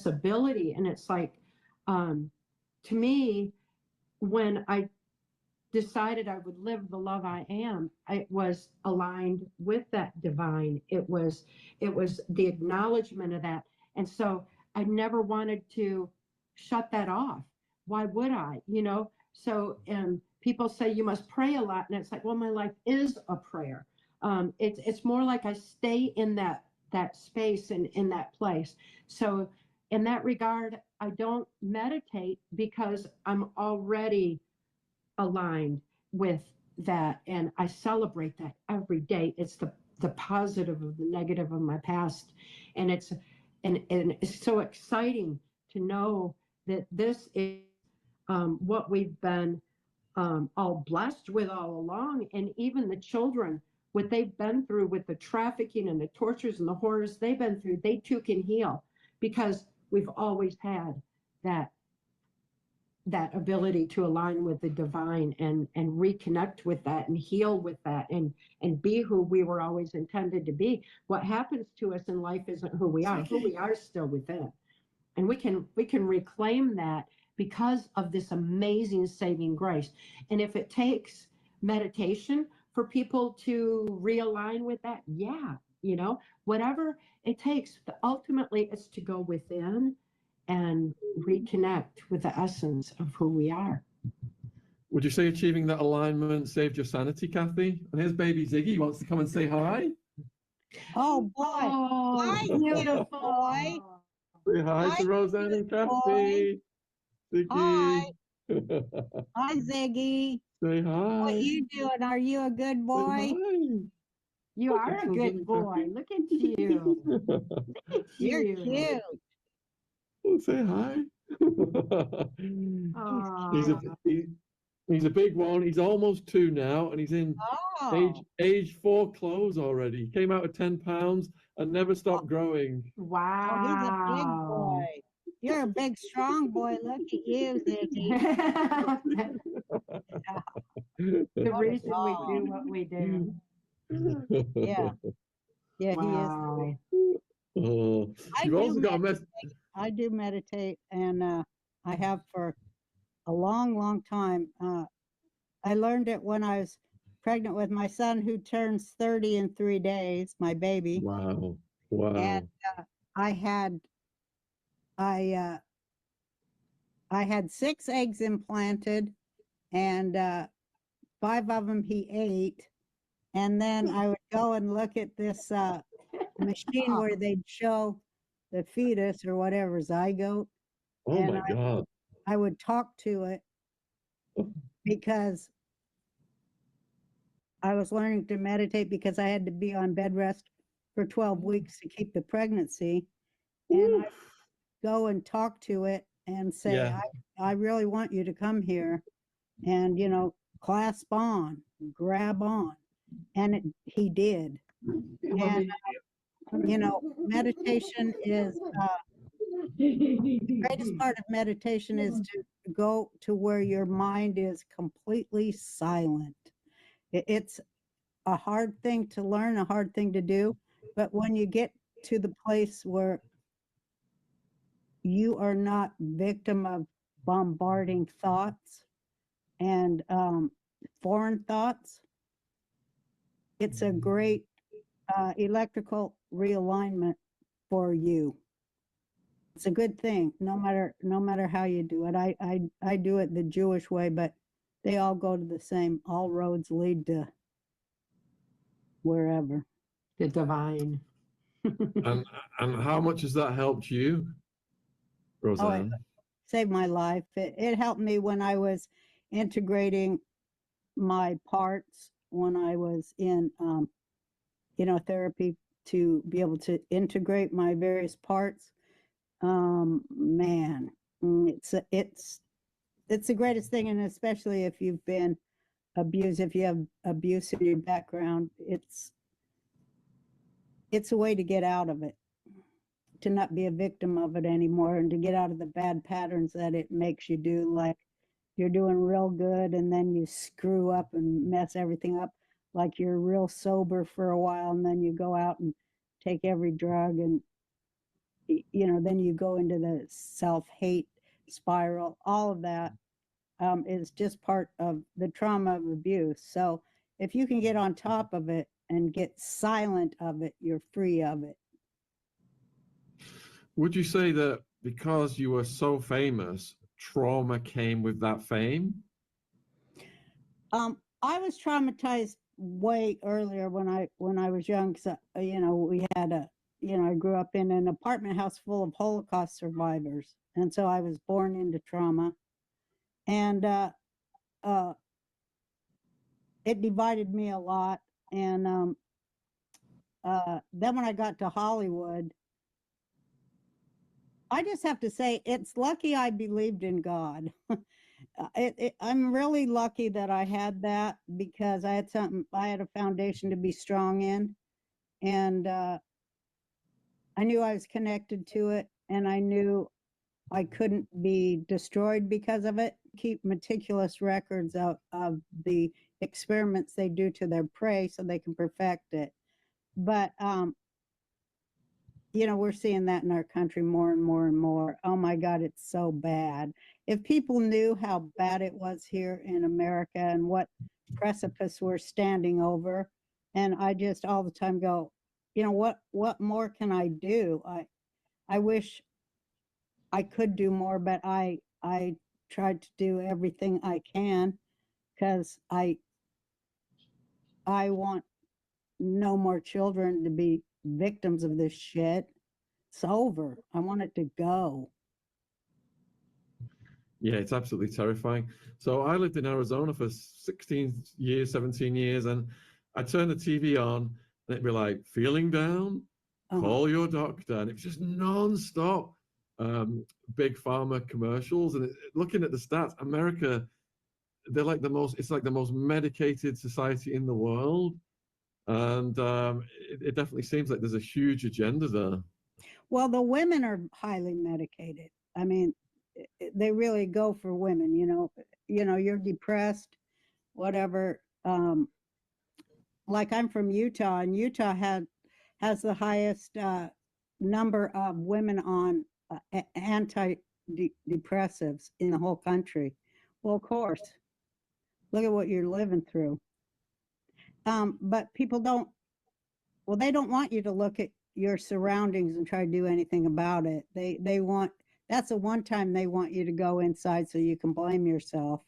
ability. And it's like, to me, when I decided I would live the love I am, I was aligned with that divine. It was the acknowledgement of that. And so I never wanted to shut that off. Why would I? You know, so people say you must pray a lot, and it's like, well, my life is a prayer. It's more like I stay in that space and in that place. So in that regard, I don't meditate, because I'm already aligned with that, and I celebrate that every day. It's the positive of the negative of my past, and it's so exciting to know that this is what we've been all blessed with all along. And even the children, what they've been through with the trafficking and the tortures and the horrors they've been through, they too can heal, because we've always had that that ability to align with the divine and reconnect with that and heal with that and be who we were always intended to be. What happens to us in life isn't who we are. Who we are is still within. And we can reclaim that because of this amazing saving grace. And if it takes meditation for people to realign with that, yeah, you know, whatever it takes, ultimately it's to go within and reconnect with the essence of who we are. Would you say achieving that alignment saved your sanity, Cathy? And here's baby Ziggy wants to come and say hi. Oh boy. Oh, Hi, beautiful. boy. Say hi to Hi, Roseanne and Cathy. Ziggy. Hi. Hi, Ziggy. Say hi. What you doing? Are you a good Say boy? hi. You are a good boy. Look at you. Look at You're you. cute. Oh, say hi. He's a Oh, he's a big one. He's almost 2 now, and he's in Oh, age 4 clothes already. He came out at 10 pounds and never stopped growing. oh, he's a big wow. boy. You're a big, strong boy. Look at you, Ziggy. The What a reason we dog. do what we do. Yeah, yeah, he is. Wow. Oh, I you've do also got a mess. I do meditate, and I have for a long, long time. I learned it when I was pregnant with my son, who turns 30 in 3 days, my baby. Wow. And Wow. I had I had 6 eggs implanted, and 5 of them he ate. And then I would go and look at this machine where they'd show the fetus or whatever, zygote, Oh and my God. I would talk to it because I was learning to meditate, because I had to be on bed rest for 12 weeks to keep the pregnancy. And I go and talk to it and say, Yeah. I really want you to come here and, you know, clasp on, grab on. And he did. And, you know, meditation is, the greatest part of meditation is to go to where your mind is completely silent. It's a hard thing to learn, a hard thing to do. But when you get to the place where you are not victim of bombarding thoughts and foreign thoughts, it's a great electrical realignment for you. It's a good thing, no matter how you do it. I do it the Jewish way, but they all go to the same. All roads lead to wherever. The divine. And how much has that helped you, Oh, it Roseanne? saved my life. It helped me when I was integrating my parts, when I was in therapy, to be able to integrate my various parts. Man, it's the greatest thing, and especially if you've been abused, if you have abuse in your background, it's a way to get out of it, to not be a victim of it anymore, and to get out of the bad patterns that it makes you do. Like, you're doing real good and then you screw up and mess everything up. Like, you're real sober for a while and then you go out and take every drug, and then you go into the self-hate spiral. All of that is just part of the trauma of abuse. So if you can get on top of it and get silent of it, you're free of it. Would you say that because you were so famous, trauma came with that fame? I was traumatized way earlier when I was young, because we had I grew up in an apartment house full of Holocaust survivors, and so I was born into trauma, and it divided me a lot. And then when I got to Hollywood, I just have to say, it's lucky I believed in God. I'm really lucky that I had that, because I had a foundation to be strong in, and I knew I was connected to it, and I knew I couldn't be destroyed because of it. Keep meticulous records of the experiments they do to their prey so they can perfect it. But, you know, we're seeing that in our country more and more and more. Oh my God, it's so bad. If people knew how bad it was here in America and what precipice we're standing over, and I just all the time go, you know, what more can I do? I wish I could do more, but I tried to do everything I can because I want no more children to be victims of this shit. It's over. I want it to go. Yeah, it's absolutely terrifying. So I lived in Arizona for 16 years, 17 years, and I turned the TV on and it'd be like, feeling down, call your doctor. And it was just non-stop big pharma commercials. And looking at the stats, America, they're like it's like the most medicated society in the world. And it definitely seems like there's a huge agenda there. Well, the women are highly medicated. I mean, they really go for women, you know, you're depressed, whatever. Like I'm from Utah, and Utah has the highest number of women on antidepressives in the whole country. Well, of course, look at what you're living through. But people don't, well, they don't want you to look at your surroundings and try to do anything about it. They want, that's the one time they want you to go inside so you can blame yourself.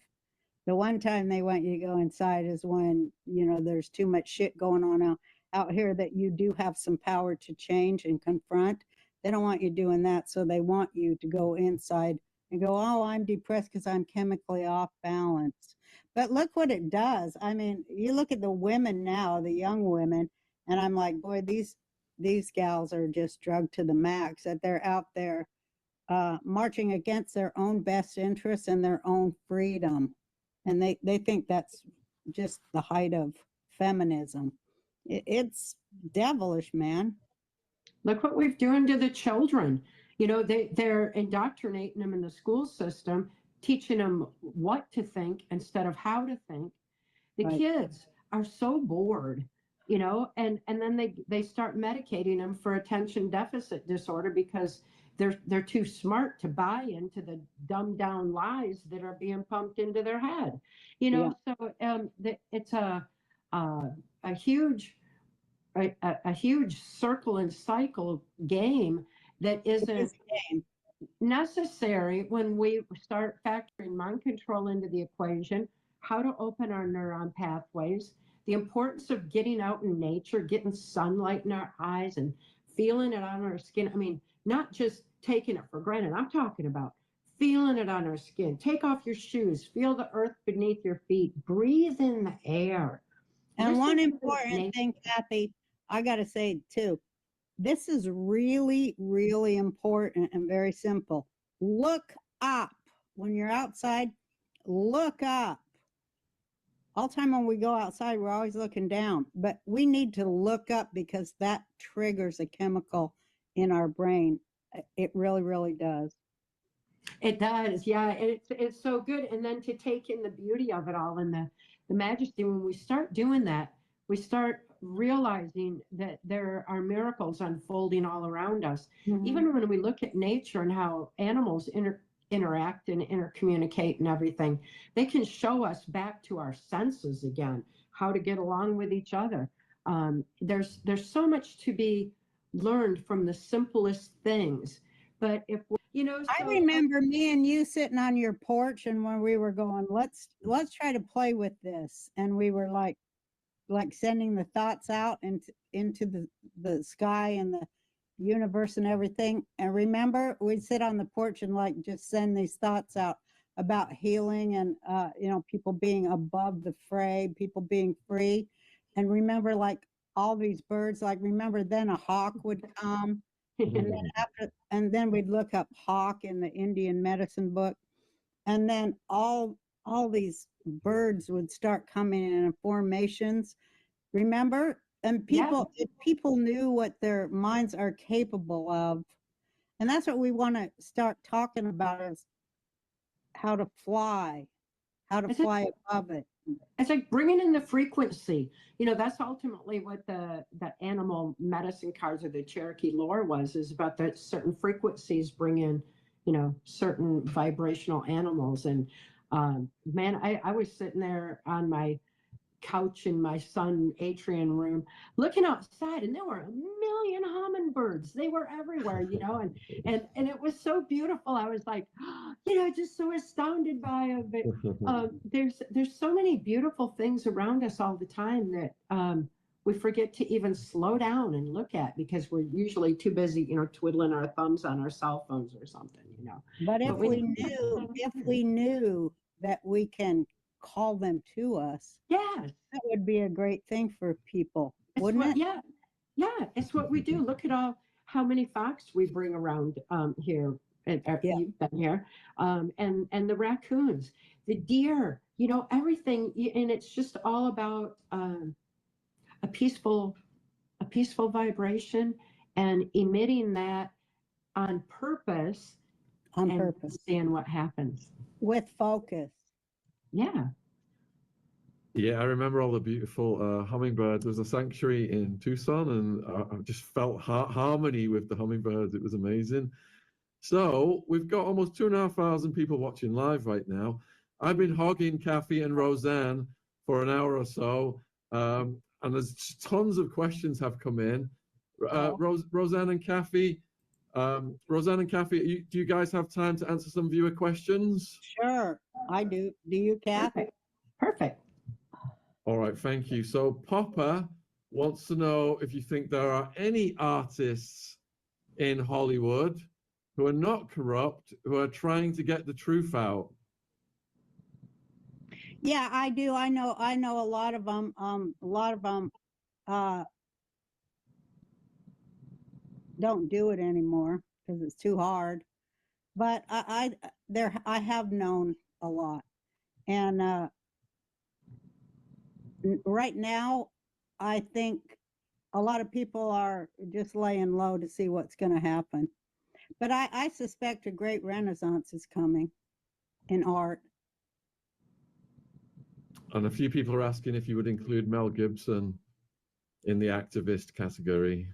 The one time they want you to go inside is when, you know, there's too much shit going on out here that you do have some power to change and confront. They don't want you doing that. So they want you to go inside and go, oh, I'm depressed because I'm chemically off balance. But look what it does. I mean, you look at the women now, the young women, and I'm like, boy, these gals are just drugged to the max, that they're out there marching against their own best interests and their own freedom. And they think that's just the height of feminism. It's devilish, man. Look what we're doing to the children. You know, they're indoctrinating them in the school system, teaching them what to think instead of how to think. The Right. kids are so bored, you know, and then they start medicating them for attention deficit disorder because they're too smart to buy into the dumbed down lies that are being pumped into their head, you know. Yeah. So it's a huge a huge circle and cycle game that It isn't is a game. necessary when we start factoring mind control into the equation, how to open our neuron pathways, the importance of getting out in nature, getting sunlight in our eyes and feeling it on our skin. I mean, not just taking it for granted. I'm talking about feeling it on our skin. Take off your shoes, feel the earth beneath your feet, breathe in the air. And Listen one to the important nature. thing, Kathy, I got to say too, this is really, really important and very simple. Look up. When you're outside, look up. All the time when we go outside, we're always looking down, but we need to look up because that triggers a chemical in our brain. It really, really does. It does, yeah. It's so good. And then to take in the beauty of it all and the majesty, when we start doing that, we start realizing that there are miracles unfolding all around us. Mhm. Even when we look at nature and how animals interact and intercommunicate and everything, they can show us back to our senses again, how to get along with each other. There's so much to be learned from the simplest things. But if we, you know, I remember me and you sitting on your porch, and when we were going, let's try to play with this, and we were like sending the thoughts out into the sky and the universe and everything. And remember, we'd sit on the porch and like just send these thoughts out about healing and you know, people being above the fray, people being free. And remember, like all these birds, like remember then a hawk would come. And then we'd look up hawk in the Indian medicine book, and then all these birds would start coming in formations. Remember? And people, if people knew what their minds are capable of, And that's what we want to start talking about is how to fly It's like- above it. It's like bringing in the frequency. You know, that's ultimately what the animal medicine cards or the Cherokee lore is about that certain frequencies bring in, you know, certain vibrational animals. And man, I was sitting there on my couch in my son Atrian room looking outside, and there were a million hummingbirds. They were everywhere, you know, and it was so beautiful. I was like, you know, just so astounded by it. But there's so many beautiful things around us all the time that we forget to even slow down and look at because we're usually too busy, you know, twiddling our thumbs on our cell phones or something, you know. But if we knew that we can call them to us, yes, that would be a great thing for people, it's wouldn't it? Yeah, it's what we do. Look at how many fox we bring around here. You've been here, and the raccoons, the deer, you know, everything, and it's just all about a peaceful vibration and emitting that on purpose. Seeing what happens with focus. Yeah. Yeah, I remember all the beautiful hummingbirds. There was a sanctuary in Tucson, and I just felt harmony with the hummingbirds. It was amazing. So we've got almost 2,500 people watching live right now. I've been hogging Cathy and Roseanne for an hour or so, and there's tons of questions have come in. Roseanne and Cathy, do you guys have time to answer some viewer questions? Sure, I do. Do you, Cathy? Perfect. All right, thank you. So Popper wants to know if you think there are any artists in Hollywood who are not corrupt, who are trying to get the truth out. Yeah, I do. I know a lot of them. Don't do it anymore because it's too hard. But I have known a lot, and right now, I think a lot of people are just laying low to see what's going to happen. But I suspect a great renaissance is coming in art. And a few people are asking if you would include Mel Gibson in the activist category.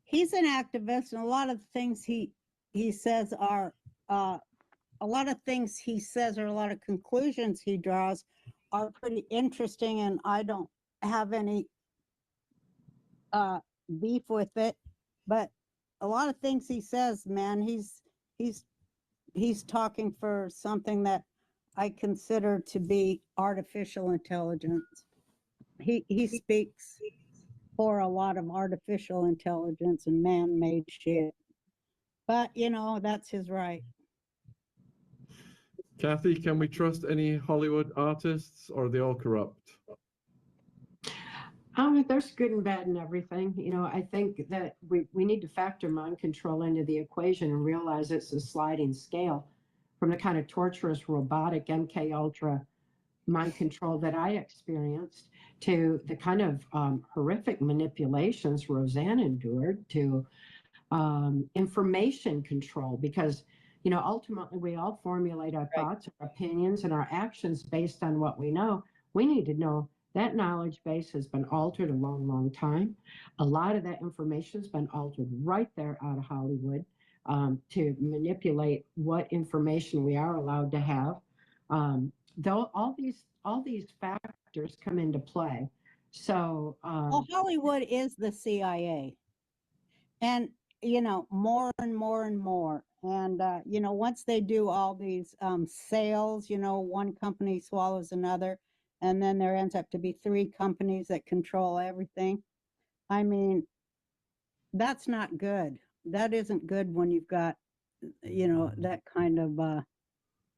He's an activist, and a lot of things he says are a lot of conclusions he draws are pretty interesting, and I don't have any beef with it. But a lot of things he says, man, he's talking for something that I consider to be artificial intelligence. He speaks for a lot of artificial intelligence and man-made shit. But, you know, that's his right. Cathy, can we trust any Hollywood artists, or are they all corrupt? There's good and bad in everything. You know, I think that we need to factor mind control into the equation and realize it's a sliding scale from the kind of torturous, robotic MK Ultra mind control that I experienced to the kind of horrific manipulations Roseanne endured to information control, because, you know, ultimately we all formulate our thoughts, our opinions, and our actions based on what we know. We need to know that knowledge base has been altered a long, long time. A lot of that information has been altered right there out of Hollywood to manipulate what information we are allowed to have. Though all these factors come into play. So well, Hollywood is the CIA, and you know, more and more and more. And you know, once they do all these sales, you know, one company swallows another, and then there ends up to be 3 companies that control everything. I mean, that's not good. That isn't good when you've got, you know, that kind of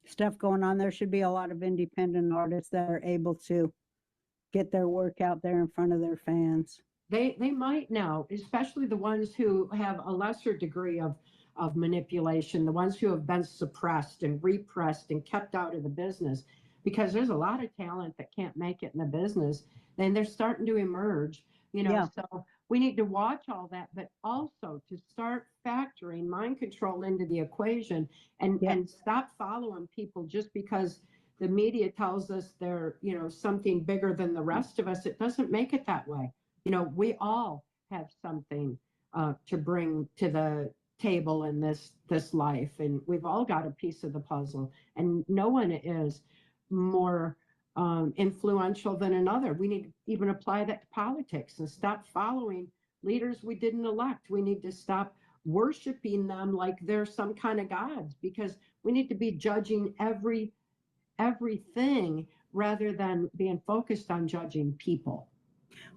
stuff going on. There should be a lot of independent artists that are able to get their work out there in front of their fans. They might now, especially the ones who have a lesser degree of manipulation, the ones who have been suppressed and repressed and kept out of the business, because there's a lot of talent that can't make it in the business. Then they're starting to emerge, you know. Yeah. So we need to watch all that, but also to start factoring mind control into the equation and, Yeah. and stop following people just because the media tells us they're, something bigger than the rest of us. It doesn't make it that way. We all have something to bring to the table in this life, and we've all got a piece of the puzzle, and no one is more influential than another. We need to even apply that to politics and stop following leaders we didn't elect. We need to stop worshiping them like they're some kind of gods, because we need to be judging everything rather than being focused on judging people.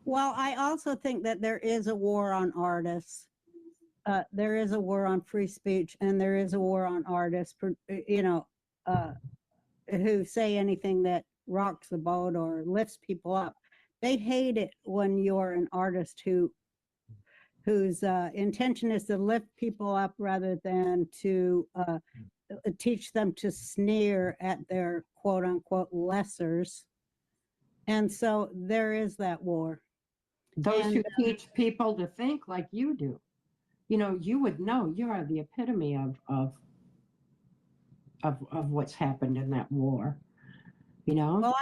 Well, I also think that there is a war on artists. There is a war on free speech, and there is a war on artists, who say anything that rocks the boat or lifts people up. They hate it when you're an artist whose intention is to lift people up rather than to teach them to sneer at their quote unquote lessers. And so there is that war. Those And who teach people to think like you do, you would know. You are the epitome of what's happened in that war. well,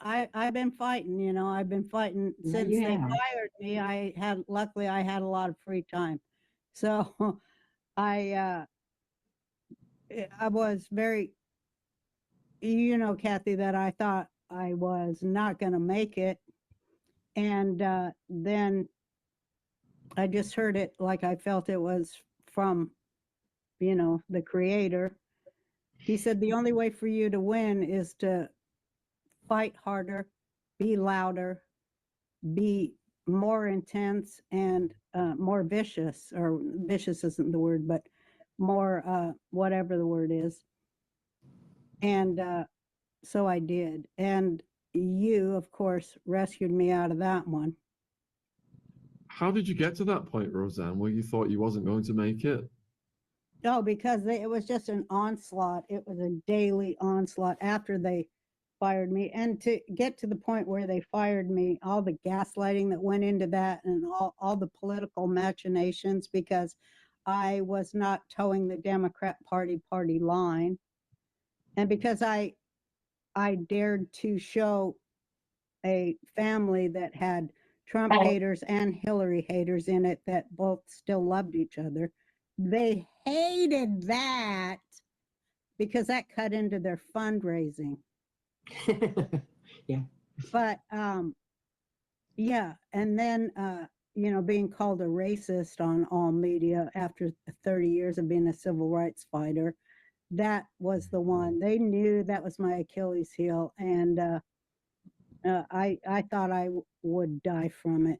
I've been fighting, I've been fighting Yeah, since you they have. fired me. Luckily I had a lot of free time. So I was very, Cathy, that I thought I was not going to make it. And then I just heard it like I felt it was from, the creator. He said, the only way for you to win is to fight harder, be louder, be more intense, and more vicious, or vicious isn't the word, but more whatever the word is. And so I did. And you, of course, rescued me out of that one. How did you get to that point, Roseanne, where you thought you wasn't going to make it? Oh, because it was just an onslaught. It was a daily onslaught after they fired me. And to get to the point where they fired me, all the gaslighting that went into that, and all the political machinations, because I was not towing the Democrat party line. And because I dared to show a family that had Trump haters and Hillary haters in it that both still loved each other. They hated that because that cut into their fundraising. Yeah. But yeah, and then being called a racist on all media after 30 years of being a civil rights fighter, that was the one. They knew that was my Achilles heel, and I thought I would die from it.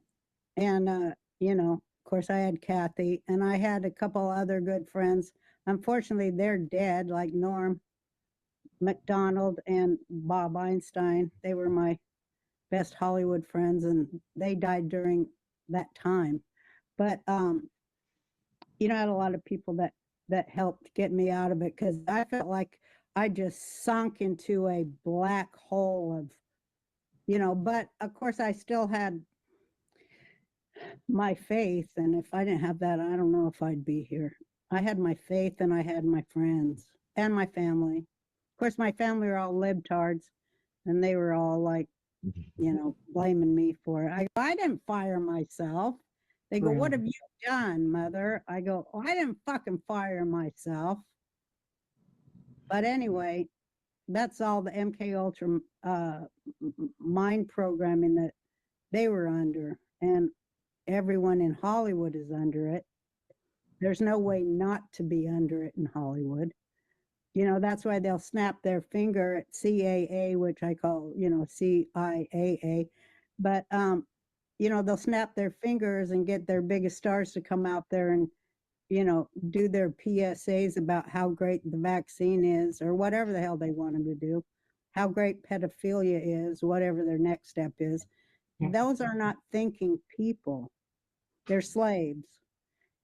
And of course, I had Cathy, and I had a couple other good friends. Unfortunately, they're dead, like Norm MacDonald and Bob Einstein. They were my best Hollywood friends, and they died during that time. But I had a lot of people that helped get me out of it, because I felt like I just sunk into a black hole of, but of course I still had my faith, and if I didn't have that, I don't know if I'd be here. I had my faith, and I had my friends and my family. Of course, my family were all libtards, and they were all like, blaming me for it. I didn't fire myself. They go, what have you done, mother? I go, I didn't fucking fire myself. But anyway, that's all the MK Ultra mind programming that they were under, and everyone in Hollywood is under it. There's no way not to be under it in Hollywood. That's why they'll snap their finger at CAA, which I call, CIAA. But, they'll snap their fingers and get their biggest stars to come out there and, do their PSAs about how great the vaccine is, or whatever the hell they want them to do, how great pedophilia is, whatever their next step is. Those are not thinking people. They're slaves.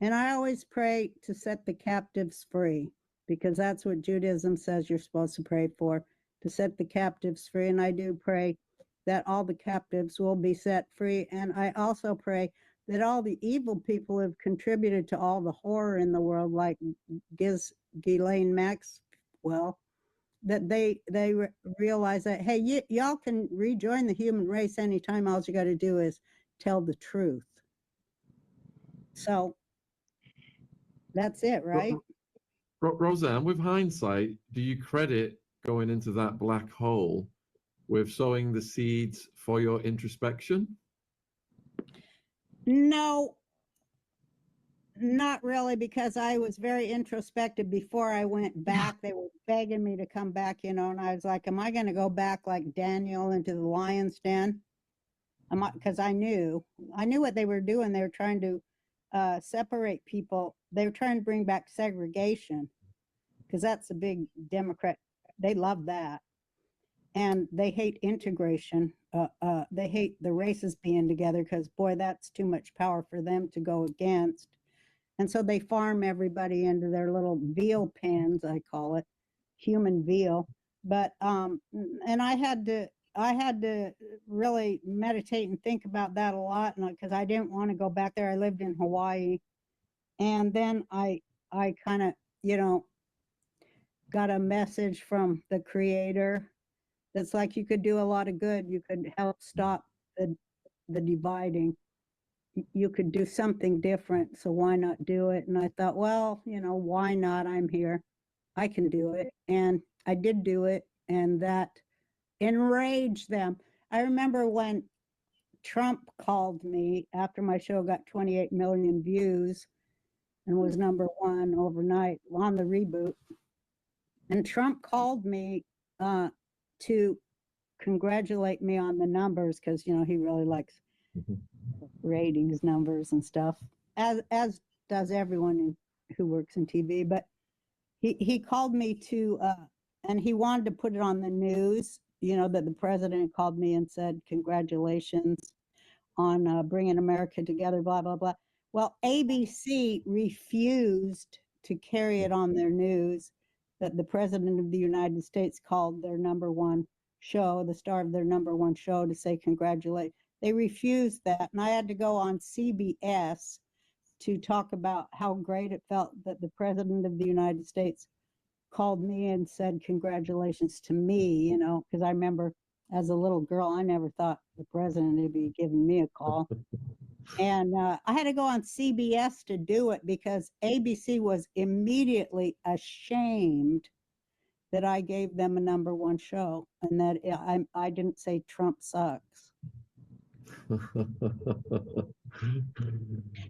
And I always pray to set the captives free, because that's what Judaism says you're supposed to pray for, to set the captives free. And I do pray that all the captives will be set free. And I also pray that all the evil people have contributed to all the horror in the world, like Ghislaine Maxwell, that they realize that, hey, y'all can rejoin the human race anytime. All you got to do is tell the truth. So that's it, right? Roseanne, with hindsight, do you credit going into that black hole with sowing the seeds for your introspection? No, not really, because I was very introspective before I went back. They were begging me to come back, and I was like, am I going to go back like Daniel into the lion's den? Because I knew what they were doing. They were trying to separate people. They were trying to bring back segregation, because that's a big Democrat. They love that. And they hate integration. They hate the races being together, because, boy, that's too much power for them to go against. And so they farm everybody into their little veal pens, I call it, human veal. But and I had to really meditate and think about that a lot, because I didn't want to go back there. I lived in Hawaii, and then I kind of got a message from the Creator that's like, you could do a lot of good. You could help stop the dividing. You could do something different, so why not do it? And I thought, well, why not? I'm here. I can do it. And I did do it, and that enraged them. I remember when Trump called me after my show got 28 million views and was #1 overnight on the reboot. And Trump called me to congratulate me on the numbers, because he really likes ratings numbers and stuff, as does everyone who works in TV. But he called me to and he wanted to put it on the news, that the president called me and said congratulations on bringing America together, blah blah blah. Well, ABC refused to carry it on their news, that the president of the United States called their #1 show, the star of their #1 show, to say congratulate. They refused that, and I had to go on CBS to talk about how great it felt that the president of the United States called me and said congratulations to me, because I remember as a little girl, I never thought the president would be giving me a call. And I had to go on CBS to do it, because ABC was immediately ashamed that I gave them a #1 show, and that I didn't say Trump sucks.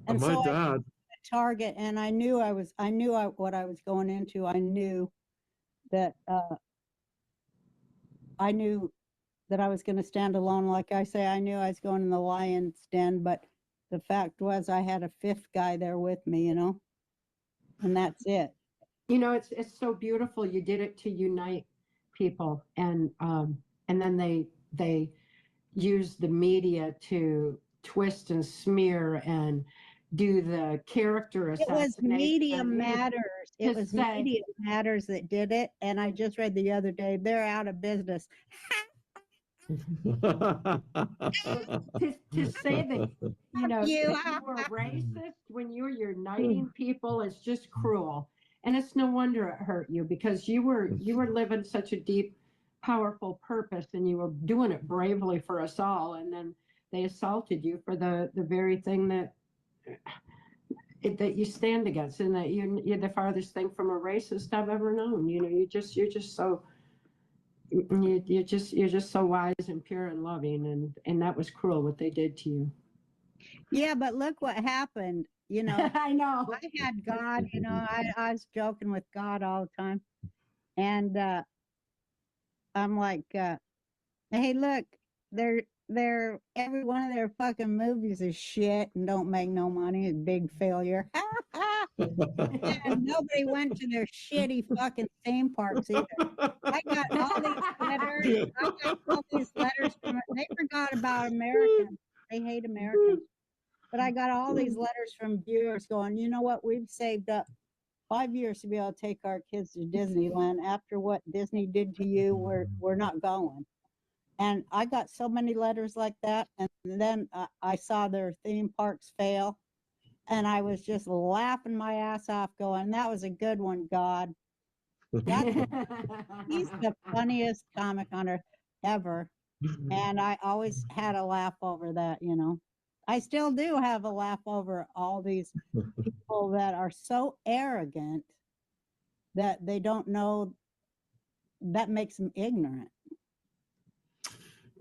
And my so dad, Target, and I knew what I was going into. I knew that I was going to stand alone. Like I say, I knew I was going in the lion's den, but the fact was I had a 5th guy there with me, and that's it. It's so beautiful. You did it to unite people, and then they use the media to twist and smear and do the character assassination. It was Media Matters. It was Media Matters that did it, and I just read the other day they're out of business. to say that that you were racist when you were uniting people is just cruel, and it's no wonder it hurt you, because you were living such a deep, powerful purpose, and you were doing it bravely for us all, and then they assaulted you for the very thing that you stand against, and that you're the farthest thing from a racist I've ever known. You're just so. You're just so wise and pure and loving, and that was cruel what they did to you. Yeah, but look what happened. I know. I had God. I was joking with God all the time, and I'm like, hey, look, they're every one of their fucking movies is shit and don't make no money. It's a big failure. And nobody went to their shitty fucking theme parks either. I got all these letters. From they forgot about Americans. They hate Americans. But I got all these letters from viewers going, you know what? We've saved up 5 years to be able to take our kids to Disneyland. After what Disney did to you, we're not going. And I got so many letters like that. And then I saw their theme parks fail. And I was just laughing my ass off going, that was a good one, God. He's the funniest comic on earth ever. And I always had a laugh over that, you know. I still do have a laugh over all these people that are so arrogant that they don't know, that makes them ignorant.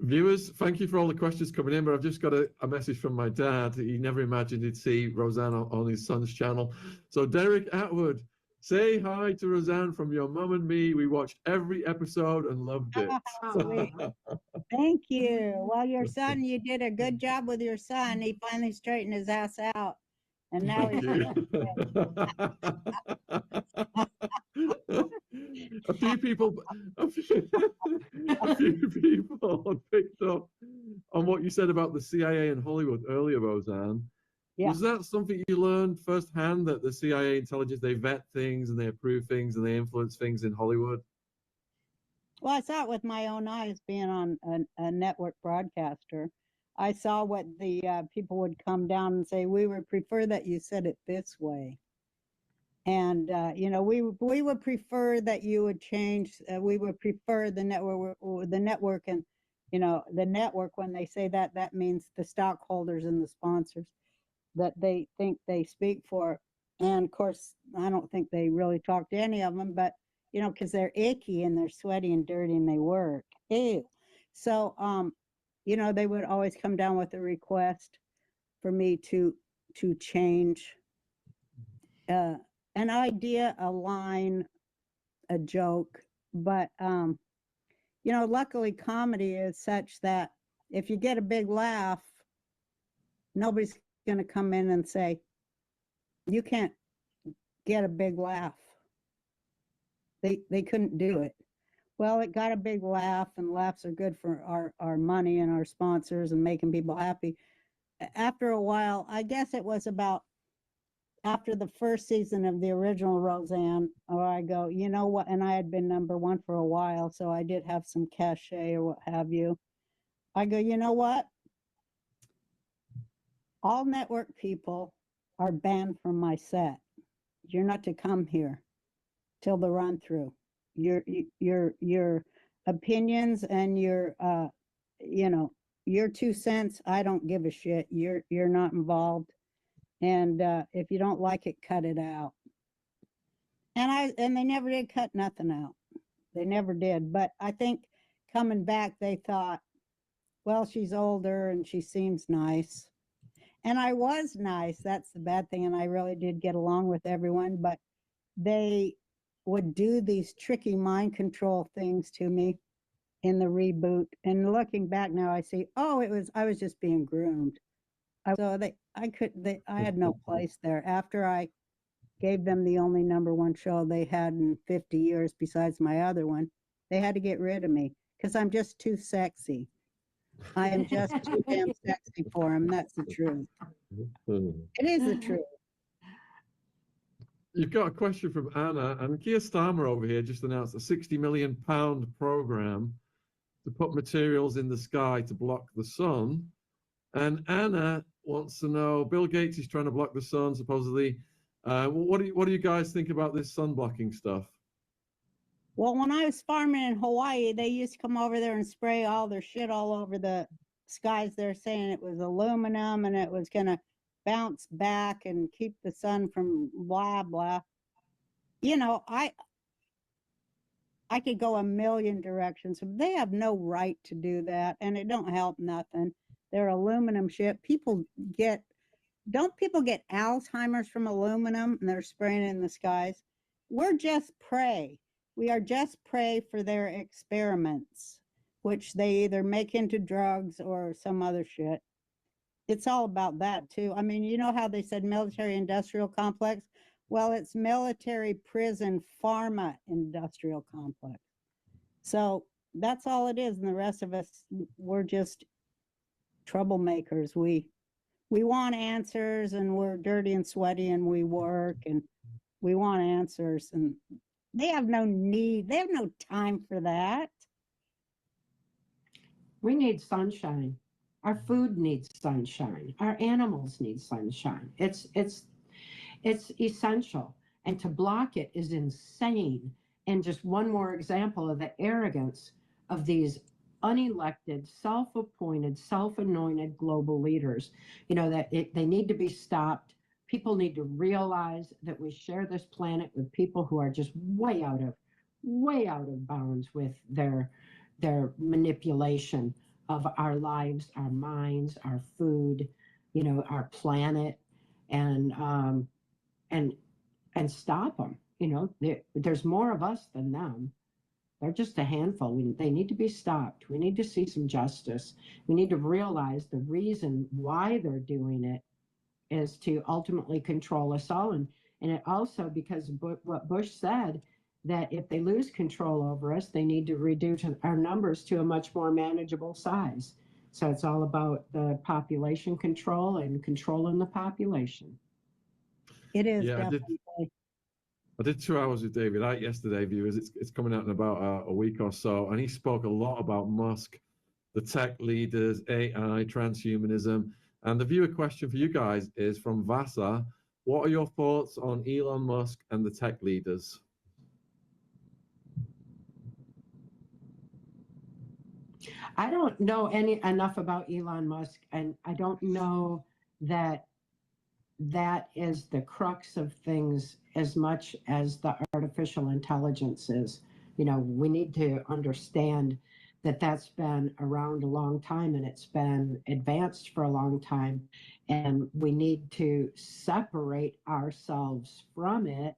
Viewers, thank you for all the questions coming in, but I've just got a message from my dad. He never imagined he'd see Roseanne on his son's channel. So Derek Attwood, say hi to Roseanne from your mum and me. We watched every episode and loved it. Sweet. Thank you. Well, your son, you did a good job with your son. He finally straightened his ass out. And now Thank he's you. A few people picked up on what you said about the CIA in Hollywood earlier, Roseanne. Yeah. Was that something you learned firsthand, that the CIA intelligence, they vet things and they approve things and they influence things in Hollywood? Well, I saw it with my own eyes being on a network broadcaster. I saw what the people would come down and say, we would prefer that you said it this way. And, you know, we would prefer that you would change, we would prefer the network and, you know, the network, when they say that, that means the stockholders and the sponsors that they think they speak for. And of course, I don't think they really talk to any of them, but, you know, because they're icky and they're sweaty and dirty and they work. Ew. So, you know, they would always come down with a request for me to change an idea, a line, a joke. But, you know, luckily comedy is such that if you get a big laugh, nobody's going to come in and say, you can't get a big laugh. They couldn't do it. Well, it got a big laugh, and laughs are good for our money and our sponsors and making people happy. After a while, I guess it was about after the first season of the original Roseanne, or I go, you know what? And I had been #1 for a while, so I did have some cachet or what have you. I go, you know what? All network people are banned from my set. You're not to come here till the run through. Your opinions and your you know, your 2 cents, I don't give a shit. You're not involved. And if you don't like it, cut it out. And they never did cut nothing out. They never did. But I think coming back, they thought, well, she's older and she seems nice. And I was nice. That's the bad thing. And I really did get along with everyone. But they would do these tricky mind control things to me in the reboot. And looking back now, I see, oh, I was just being groomed. So I had no place there. After I gave them the only #1 show they had in 50 years besides my other one, they had to get rid of me because I'm just too sexy. I am just too damn sexy for them. That's the truth. It is the truth. You've got a question from Anna, and Keir Starmer over here just announced a £60 million program to put materials in the sky to block the sun. And Anna wants to know, Bill Gates is trying to block the sun, supposedly. What do you guys think about this sun blocking stuff? Well, when I was farming in Hawaii, they used to come over there and spray all their shit all over the skies. They're saying it was aluminum and it was going to bounce back and keep the sun from blah, blah. You know, I could go a million directions. They have no right to do that, and it don't help nothing. They're aluminum shit. Don't people get Alzheimer's from aluminum and they're spraying it in the skies? We're just prey. We are just prey for their experiments, which they either make into drugs or some other shit. It's all about that too. I mean, you know how they said military industrial complex? Well, it's military prison pharma industrial complex. So that's all it is. And the rest of us, we're just troublemakers. We want answers, and we're dirty and sweaty, and we work, and we want answers, and they have no need. They have no time for that. We need sunshine. Our food needs sunshine. Our animals need sunshine. It's essential. And to block it is insane. And just one more example of the arrogance of these unelected, self-appointed, self-anointed global leaders, that they need to be stopped. People need to realize that we share this planet with people who are just way out of bounds with their manipulation of our lives, our minds, our food, our planet, and stop them. There's more of us than them. They're just a handful. They need to be stopped. We need to see some justice. We need to realize the reason why they're doing it is to ultimately control us all. And it also, because what Bush said, that if they lose control over us, they need to reduce our numbers to a much more manageable size. So it's all about the population control and controlling the population. It is Yeah, definitely. I did 2 hours with David Icke yesterday, viewers. It's coming out in about a week or so, and he spoke a lot about Musk, the tech leaders, AI, transhumanism. And the viewer question for you guys is from Vasa. What are your thoughts on Elon Musk and the tech leaders? I don't know enough about Elon Musk, and I don't know that is the crux of things as much as the artificial intelligence is. We need to understand that that's been around a long time and it's been advanced for a long time, and we need to separate ourselves from it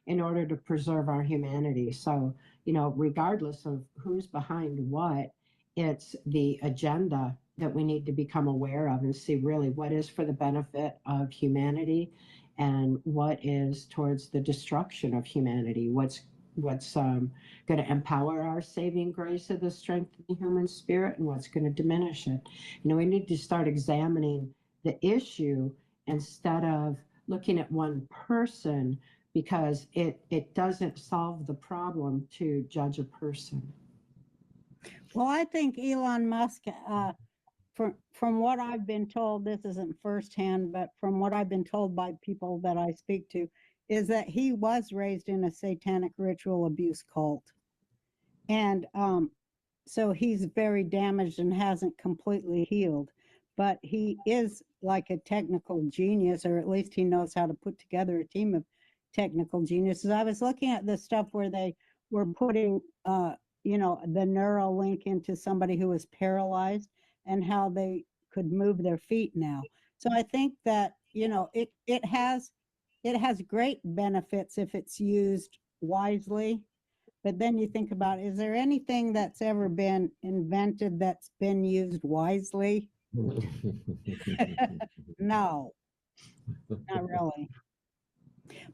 in order to preserve our humanity. So, regardless of who's behind what, it's the agenda that we need to become aware of and see really what is for the benefit of humanity and what is towards the destruction of humanity. What's going to empower our saving grace of the strength of the human spirit, and what's going to diminish it. We need to start examining the issue instead of looking at one person, because it doesn't solve the problem to judge a person. Well, I think Elon Musk, from what I've been told, this isn't firsthand, but from what I've been told by people that I speak to, is that he was raised in a satanic ritual abuse cult. And so he's very damaged and hasn't completely healed. But he is like a technical genius, or at least he knows how to put together a team of technical geniuses. I was looking at the stuff where they were putting, the neural link into somebody who was paralyzed and how they could move their feet now. So I think that, it has great benefits if it's used wisely. But then you think about, is there anything that's ever been invented that's been used wisely? No, not really.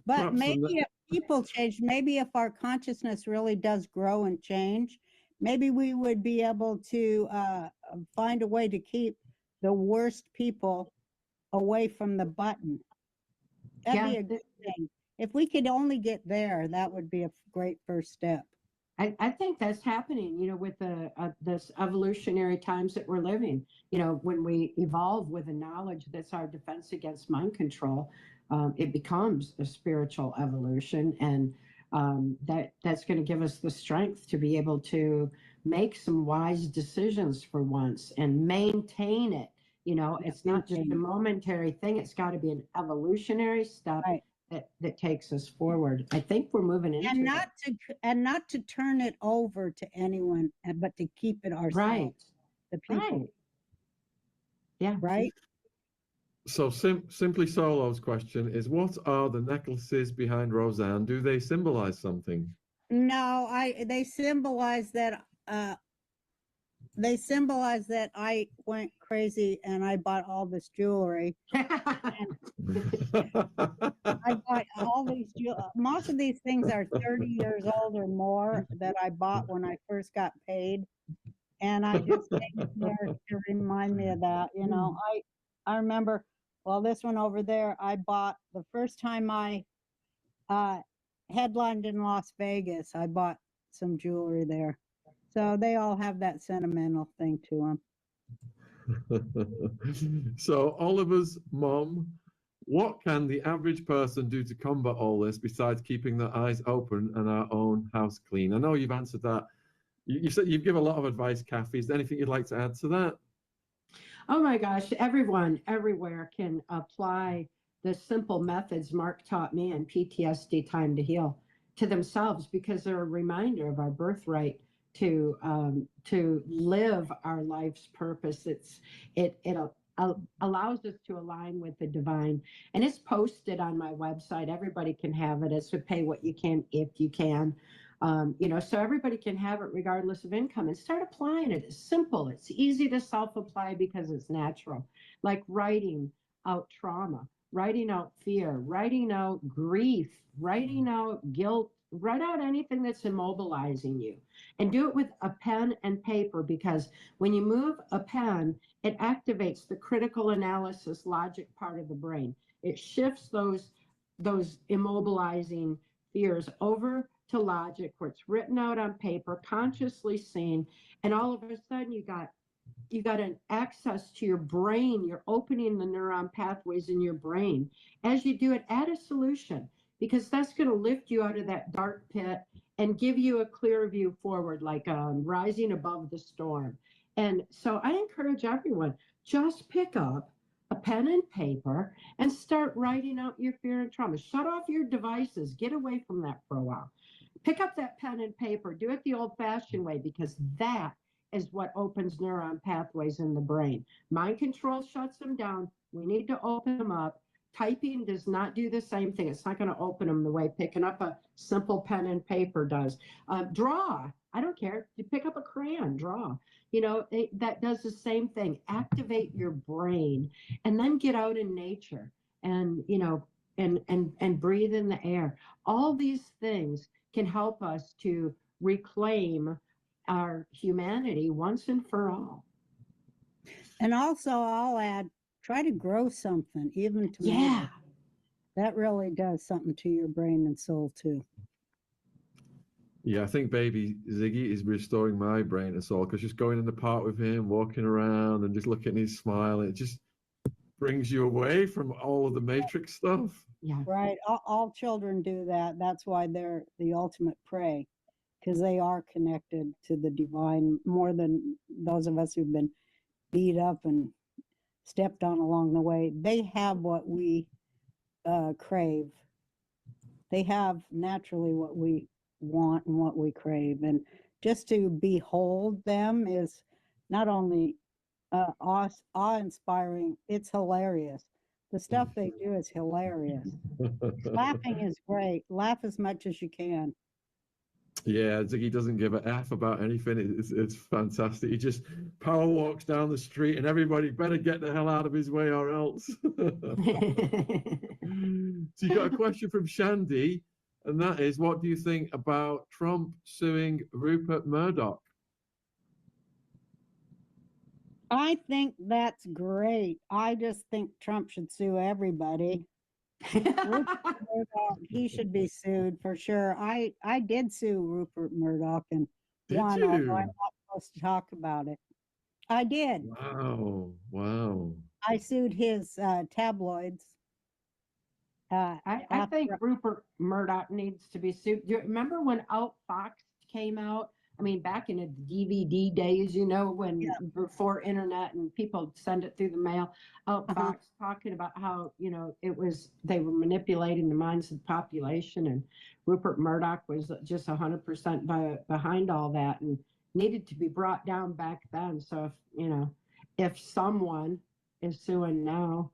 But Perhaps maybe if people change, maybe if our consciousness really does grow and change, maybe we would be able to find a way to keep the worst people away from the button. That'd be a good thing. If we could only get there, that would be a great first step. I think that's happening, with this evolutionary times that we're living. When we evolve with a knowledge that's our defense against mind control, it becomes a spiritual evolution, and that's going to give us the strength to be able to make some wise decisions for once and maintain it. It's not just a momentary thing. It's got to be an evolutionary step. Right. That takes us forward. I think we're moving into not to turn it over to anyone, but to keep it ourselves. Right. The people. Right. Yeah. Right. So Simply Solo's question is, what are the necklaces behind Roseanne? Do they symbolize something? No, they symbolize that I went crazy and I bought all this jewelry. I bought all these most of these things are 30 years old or more that I bought when I first got paid. And I just made it there to remind me of that. I remember, well, this one over there, I bought the first time I headlined in Las Vegas. I bought some jewelry there. So they all have that sentimental thing to them. So Oliver's mom, what can the average person do to combat all this besides keeping their eyes open and our own house clean? I know you've answered that. You said you've given a lot of advice, Cathy. Is there anything you'd like to add to that? Oh my gosh, everyone, everywhere can apply the simple methods Mark taught me in PTSD Time to Heal to themselves, because they're a reminder of our birthright to live our life's purpose. It allows us to align with the divine, and it's posted on my website. Everybody can have it. It's to pay what you can if you can. So everybody can have it regardless of income, and start applying it. It's simple. It's easy to self-apply because it's natural. Like writing out trauma, writing out fear, writing out grief, writing out guilt, write out anything that's immobilizing you, and do it with a pen and paper, because when you move a pen, it activates the critical analysis logic part of the brain. It shifts those immobilizing fears over to logic, where it's written out on paper, consciously seen, and all of a sudden you got an access to your brain. You're opening the neuron pathways in your brain. As you do it, add a solution, because that's going to lift you out of that dark pit and give you a clear view forward, like rising above the storm. And so I encourage everyone, just pick up a pen and paper and start writing out your fear and trauma. Shut off your devices. Get away from that for a while. Pick up that pen and paper. Do it the old-fashioned way, because that is what opens neuron pathways in the brain. Mind control shuts them down. We need to open them up. Typing does not do the same thing. It's not going to open them the way picking up a simple pen and paper does. Draw. I don't care. You pick up a crayon, draw. That does the same thing. Activate your brain, and then get out in nature and breathe in the air. All these things can help us to reclaim our humanity once and for all. And also, I'll add, try to grow something, even tomato. Yeah. That really does something to your brain and soul too. Yeah, I think baby Ziggy is restoring my brain and soul, because just going in the park with him, walking around and just looking at his smile, it just brings you away from all of the Matrix stuff. Yeah. Right. All children do that. That's why they're the ultimate prey, because they are connected to the divine more than those of us who've been beat up and stepped on along the way. They have what we crave. They have naturally what we want and what we crave. And just to behold them is not only awe-inspiring, it's hilarious. The stuff they do is hilarious. Laughing is great. Laugh as much as you can. Yeah, Ziggy doesn't give a F about anything. It's fantastic. He just power walks down the street, and everybody better get the hell out of his way or else. So you got a question from Shandy, and that is, what do you think about Trump suing Rupert Murdoch? I think that's great. I just think Trump should sue everybody. Rupert Murdoch, he should be sued for sure. I did sue Rupert Murdoch and won, although I'm not supposed to talk about it. I did. Wow, wow. I sued his tabloids. I think Rupert Murdoch needs to be sued. Do you remember when Outfox came out? I mean, back in the DVD days, when before internet and people send it through the mail, Outfox talking about how, they were manipulating the minds of the population, and Rupert Murdoch was just 100% behind all that and needed to be brought down back then. So if someone is suing now,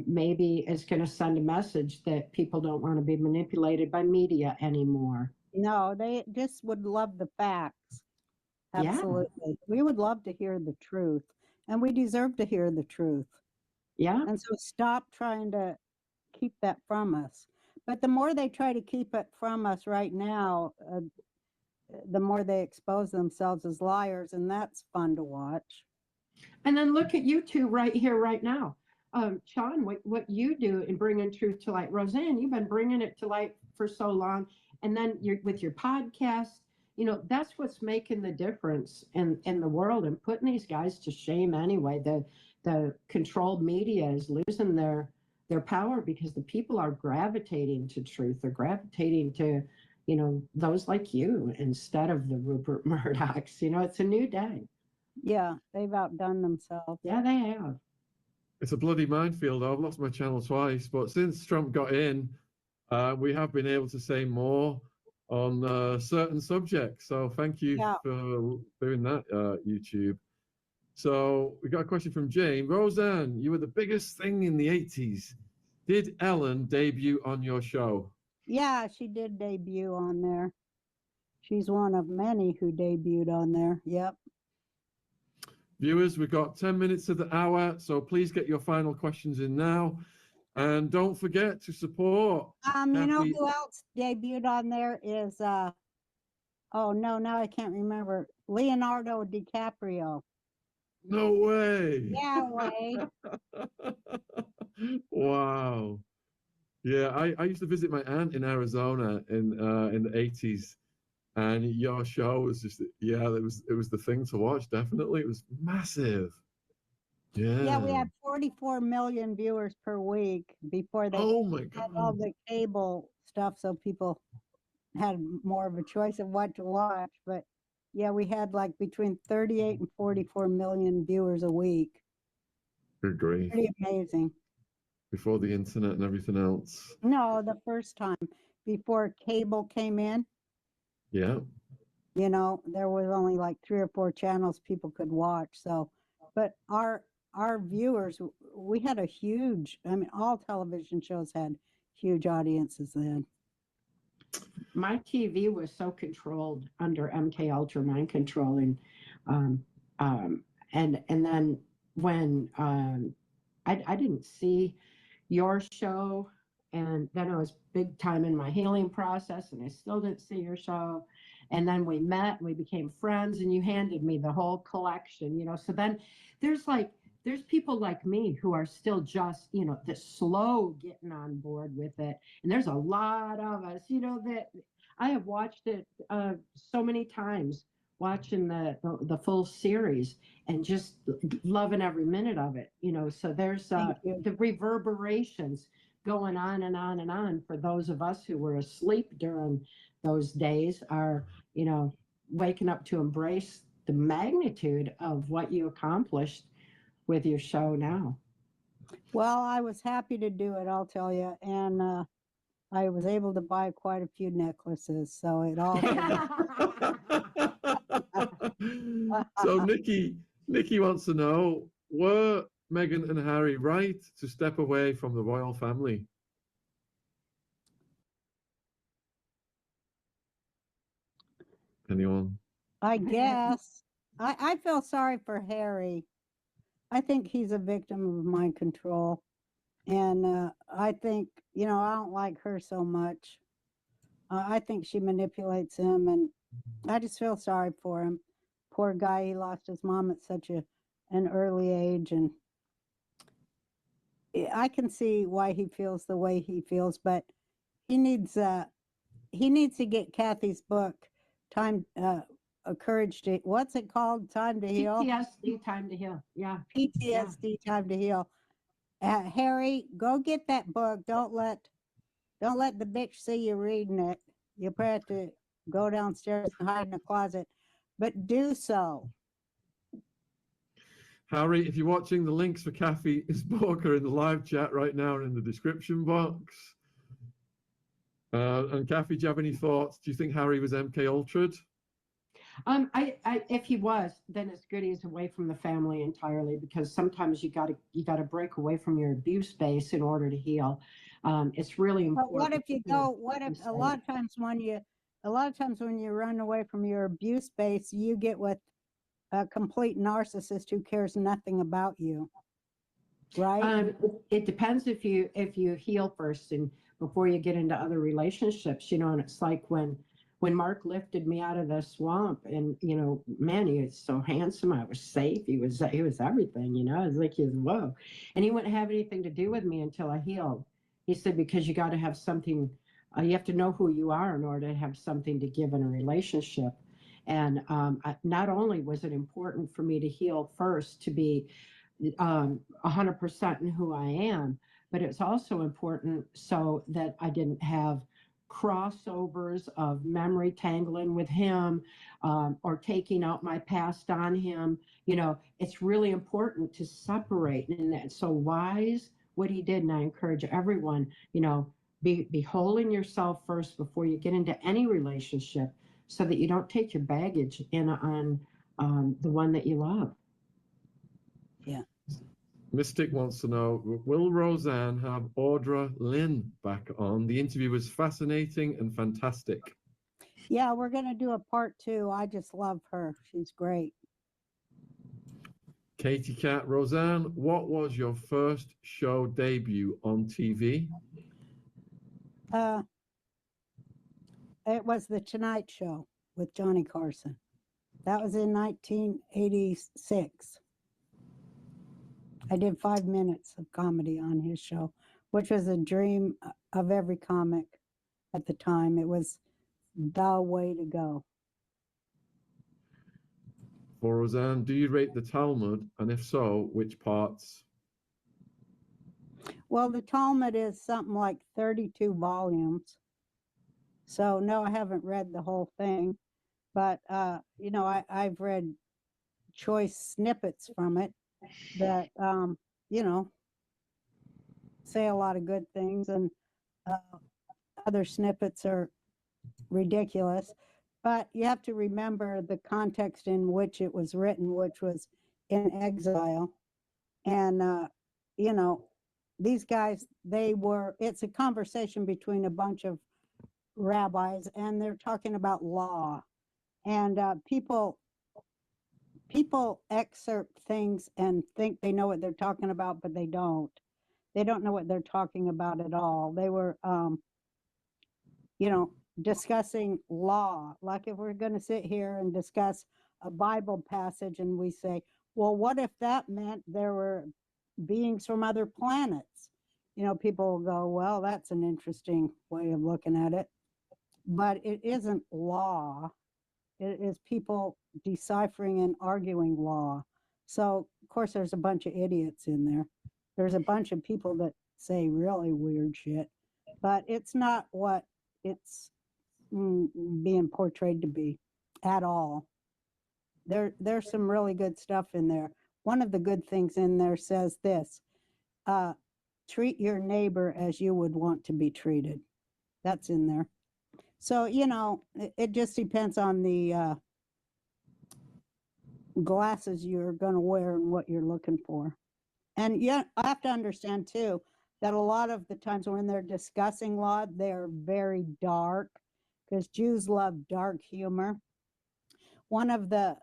maybe it's going to send a message that people don't want to be manipulated by media anymore. No, they just would love the facts. Absolutely. Yeah. We would love to hear the truth, and we deserve to hear the truth. Yeah. And so stop trying to keep that from us. But the more they try to keep it from us right now, the more they expose themselves as liars, and that's fun to watch. And then look at you two right here, right now. Shaun, what you do in bringing truth to light. Roseanne, you've been bringing it to light for so long. And then with your podcast, you know, that's what's making the difference in the world and putting these guys to shame anyway. The controlled media is losing their power because the people are gravitating to truth. They're gravitating to, you know, those like you instead of the Rupert Murdochs. You know, it's a new day. Yeah, they've outdone themselves. Yeah, they have. It's a bloody minefield. I've lost my channel twice, but since Trump got in, we have been able to say more on certain subjects. So thank you for doing that, YouTube. So we got a question from Jane. Roseanne, you were the biggest thing in the 80s. Did Ellen debut on your show? Yeah, she did debut on there. She's one of many who debuted on there. Yep. Viewers, we've got 10 minutes of the hour, so please get your final questions in now. And don't forget to support. You know Cathy. who else debuted on there is oh no, now I can't remember. Leonardo DiCaprio. No way. Yeah, way. Wow. Yeah, I used to visit my aunt in Arizona in the 80s, and your show was just, yeah, it was the thing to watch. Definitely, it was massive. Yeah. Yeah, we had 44 million viewers per week before they Oh my had all God. the cable stuff, so people had more of a choice of what to watch. But yeah, we had like between 38 and 44 million viewers a week. Good grief. Pretty amazing. Before the internet and everything else. No, the first time before cable came in, Yeah. you know, there was only like 3 or 4 channels people could watch. So, but our viewers, we had a huge, I mean, all television shows had huge audiences then. My TV was so controlled under MK Ultra mind control, and then when I didn't see your show, and then I was big time in my healing process, and I still didn't see your show, and then we met and we became friends, and you handed me the whole collection, you know. So then there's people like me who are still just, you know, the slow getting on board with it. And there's a lot of us, you know, that I have watched it so many times, watching the full series and just loving every minute of it, you know. So there's the reverberations going on and on and on for those of us who were asleep during those days are, you know, waking up to embrace the magnitude of what you accomplished with your show now. Well, I was happy to do it, I'll tell you. And I was able to buy quite a few necklaces. So it all. So Nikki wants to know, were Meghan and Harry right to step away from the royal family? Anyone? I guess. I feel sorry for Harry. I think he's a victim of mind control. And I think, you know, I don't like her so much. I think she manipulates him, and I just feel sorry for him. Poor guy, he lost his mom at such an early age, and I can see why he feels the way he feels, but he needs to get Cathy's book, Time Courage to, what's it called? Time to Heal? PTSD, Time to Heal. Yeah. PTSD, Time to Heal. Harry, go get that book. Don't let the bitch see you reading it. You'll probably have to go downstairs and hide in a closet, but do so. Harry, if you're watching, the links for Cathy's book are in the live chat right now and in the description box. And Cathy, do you have any thoughts? Do you think Harry was MK Ultra'd? If he was, then it's good he's away from the family entirely, because sometimes you gotta break away from your abuse base in order to heal. It's really important. But what if you go? What if a lot of times when you run away from your abuse base, you get with a complete narcissist who cares nothing about you, right? It depends if you heal first and before you get into other relationships, you know. And it's like when Mark lifted me out of the swamp, and, you know, man, he was so handsome. I was safe. He was everything, you know. I was like, whoa. And he wouldn't have anything to do with me until I healed. He said, because you got to have something, you have to know who you are in order to have something to give in a relationship. Not only was it important for me to heal first, to be 100% in who I am, but it's also important so that I didn't have crossovers of memory tangling with him, or taking out my past on him. You know, it's really important to separate, and that's so wise what he did. And I encourage everyone, you know, be whole in yourself first before you get into any relationship, so that you don't take your baggage in on the one that you love. Yeah. Mystic wants to know, will Roseanne have Audra Lynn back on? The interview was fascinating and fantastic. Yeah, we're going to do a part 2. I just love her. She's great. Katie Cat, Roseanne, what was your first show debut on TV? It was The Tonight Show with Johnny Carson. That was in 1986. I did 5 minutes of comedy on his show, which was a dream of every comic at the time. It was the way to go. For Roseanne, do you rate the Talmud? And if so, which parts? Well, the Talmud is something like 32 volumes. So no, I haven't read the whole thing, but you know, I've read choice snippets from it that you know, say a lot of good things, and other snippets are ridiculous. But you have to remember the context in which it was written, which was in exile. And you know, these guys, it's a conversation between a bunch of rabbis, and they're talking about law. And people excerpt things and think they know what they're talking about, but they don't. They don't know what they're talking about at all. They were, you know, discussing law. Like if we're going to sit here and discuss a Bible passage and we say, well, what if that meant there were beings from other planets? You know, people will go, well, that's an interesting way of looking at it. But it isn't law. It is people deciphering and arguing law. So, of course, there's a bunch of idiots in there. There's a bunch of people that say really weird shit, but it's not what it's being portrayed to be at all. There's some really good stuff in there. One of the good things in there says this, treat your neighbor as you would want to be treated. That's in there. So, you know, it just depends on the glasses you're going to wear and what you're looking for. And yeah, I have to understand too that a lot of the times when they're discussing law, they're very dark, because Jews love dark humor. One of the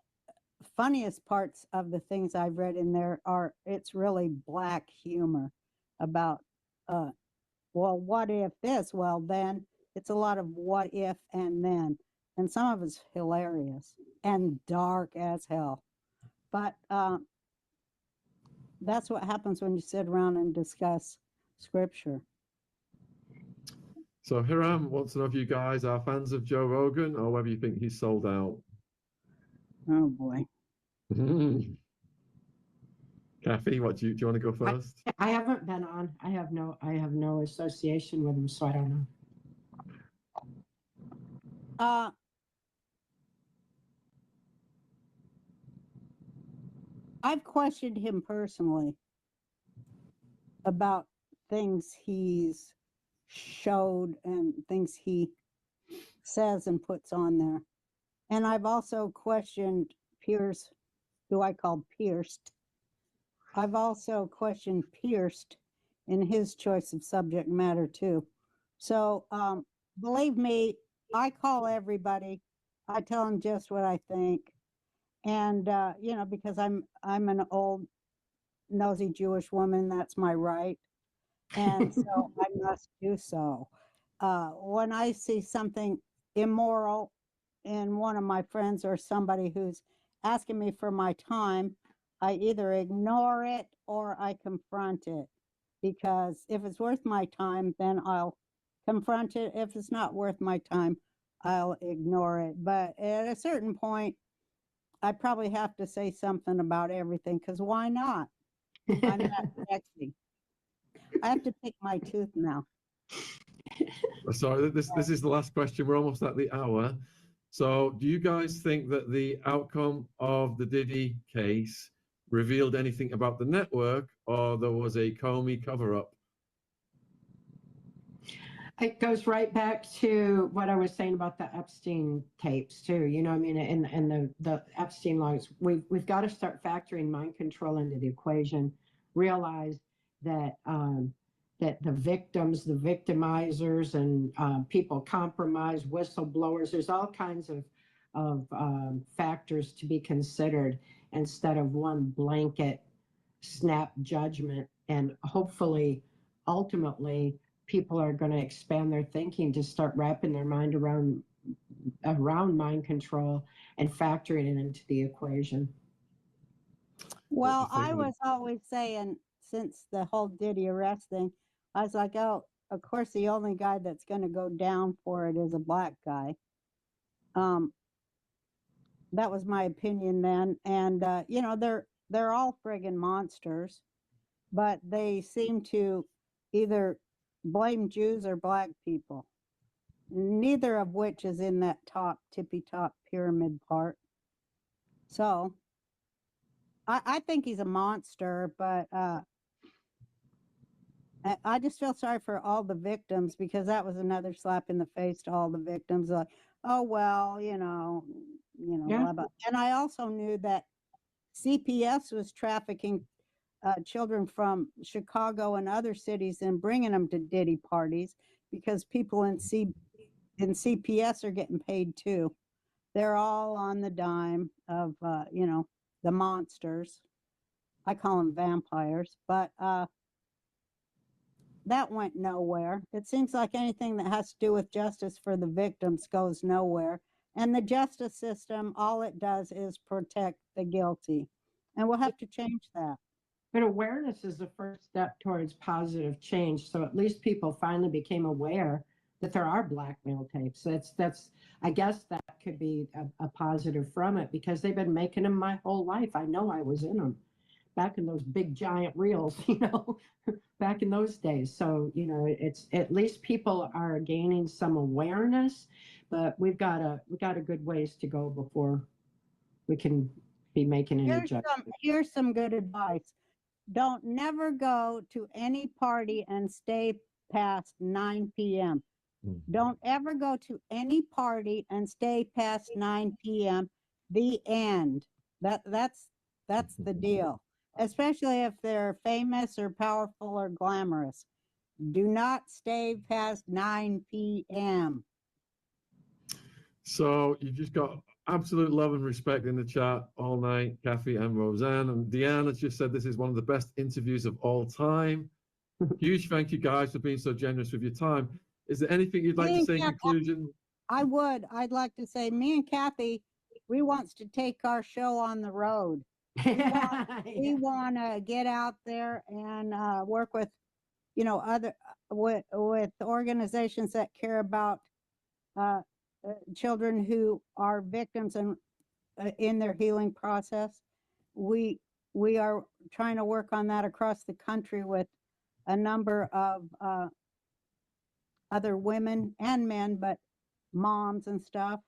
funniest parts of the things I've read in there it's really black humor about, well, what if this? Well, then. It's a lot of what if and then. And some of it's hilarious and dark as hell. But that's what happens when you sit around and discuss scripture. So Hiram wants to know if you guys are fans of Joe Rogan or whether you think he's sold out. Oh boy. Cathy, do you want to go first? I haven't been on. I have no association with him, so I don't know. I've questioned him personally about things he's showed and things he says and puts on there. And I've also questioned Pierce, who I call Pierced. I've also questioned Pierced in his choice of subject matter too. So believe me, I call everybody. I tell them just what I think. And you know, because I'm an old nosy Jewish woman, that's my right. And so I must do so. When I see something immoral in one of my friends or somebody who's asking me for my time, I either ignore it or I confront it. Because if it's worth my time, then I'll confront it. If it's not worth my time, I'll ignore it. But at a certain point, I probably have to say something about everything, because why not? I'm that sexy. I have to pick my tooth now. Sorry, this is the last question. We're almost at the hour. So do you guys think that the outcome of the Diddy case revealed anything about the network, or there was a Comey cover-up? It goes right back to what I was saying about the Epstein tapes too. You know, I mean, and the Epstein logs. We've got to start factoring mind control into the equation. Realize that that the victims, the victimizers, and people compromised, whistleblowers. There's all kinds of factors to be considered instead of one blanket snap judgment. And hopefully, ultimately, people are going to expand their thinking to start wrapping their mind around mind control and factoring it into the equation. Well, I was always saying, since the whole Diddy arrest thing, I was like, oh, of course, the only guy that's going to go down for it is a black guy. That was my opinion then. And, you know, they're all friggin' monsters, but they seem to either blame Jews or black people, neither of which is in that tippy top pyramid part. So I think he's a monster, but I just feel sorry for all the victims, because that was another slap in the face to all the victims. Like, oh well, you know, Yeah. blah blah. And I also knew that CPS was trafficking children from Chicago and other cities and bringing them to Diddy parties, because people in CPS are getting paid too. They're all on the dime of you know, the monsters. I call them vampires, but that went nowhere. It seems like anything that has to do with justice for the victims goes nowhere. And the justice system, all it does is protect the guilty. And we'll have to change that. But awareness is the first step towards positive change. So at least people finally became aware that there are blackmail tapes. That's I guess that could be a positive from it, because they've been making them my whole life. I know I was in them back in those big giant reels, you know, back in those days. So, you know, it's at least people are gaining some awareness, but we got a good ways to go before we can be making any adjustments. Here's some good advice. Don't never go to any party and stay past 9 p.m. Don't ever go to any party and stay past 9 p.m. The end. That's the deal. Especially if they're famous or powerful or glamorous. Do not stay past 9 p.m. So you've just got absolute love and respect in the chat all night, Cathy and Roseanne. And Deanne has just said this is one of the best interviews of all time. Huge thank you guys for being so generous with your time. Is there anything you'd like to say in conclusion? I'd like to say, me and Cathy, we wants to take our show on the road. We want to get out there and work with, you know, with organizations that care about children who are victims and in their healing process. We are trying to work on that across the country with a number of other women and men, but moms and stuff.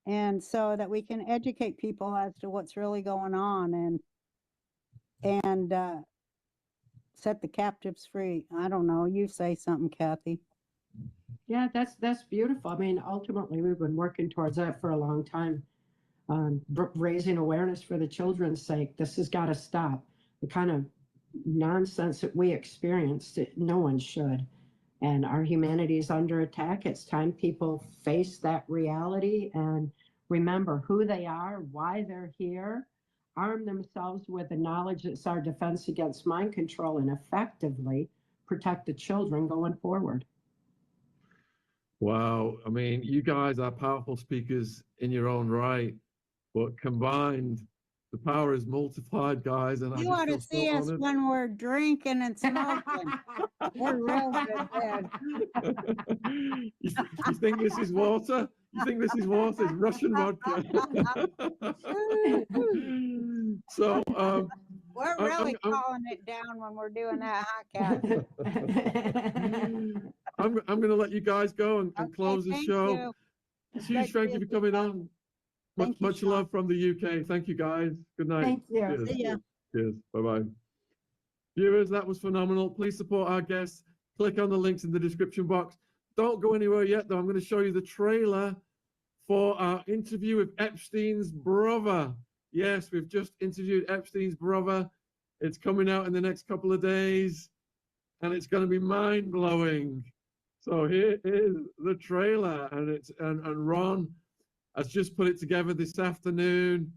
And so that we can educate people as to what's really going on and set the captives free. I don't know. You say something, Cathy. Yeah, that's beautiful. I mean, ultimately, we've been working towards that for a long time. Raising awareness for the children's sake. This has got to stop. The kind of nonsense that we experienced, no one should. And our humanity is under attack. It's time people face that reality and remember who they are, why they're here, arm themselves with the knowledge that's our defense against mind control, and effectively protect the children going forward. Wow. I mean, you guys are powerful speakers in your own right, but combined, the power is multiplied, guys. And You ought to see us when we're drinking and smoking. We're real good then. You think this is water? You think this is water? It's Russian vodka. So, We're I'm- really I'm- calling it down when we're doing that, huh, Kathy? I'm going to let you guys go and Okay, close the thank show. you. Huge thank you for coming on. Thank you, Much Shaun. love from the UK. Thank you, guys. Good night. Thank you. Cheers. See ya. Cheers. Bye-bye. Viewers, that was phenomenal. Please support our guests. Click on the links in the description box. Don't go anywhere yet, though. I'm going to show you the trailer for our interview with Epstein's brother. Yes, we've just interviewed Epstein's brother. It's coming out in the next couple of days, and it's going to be mind-blowing. So here is the trailer, and Ron has just put it together this afternoon.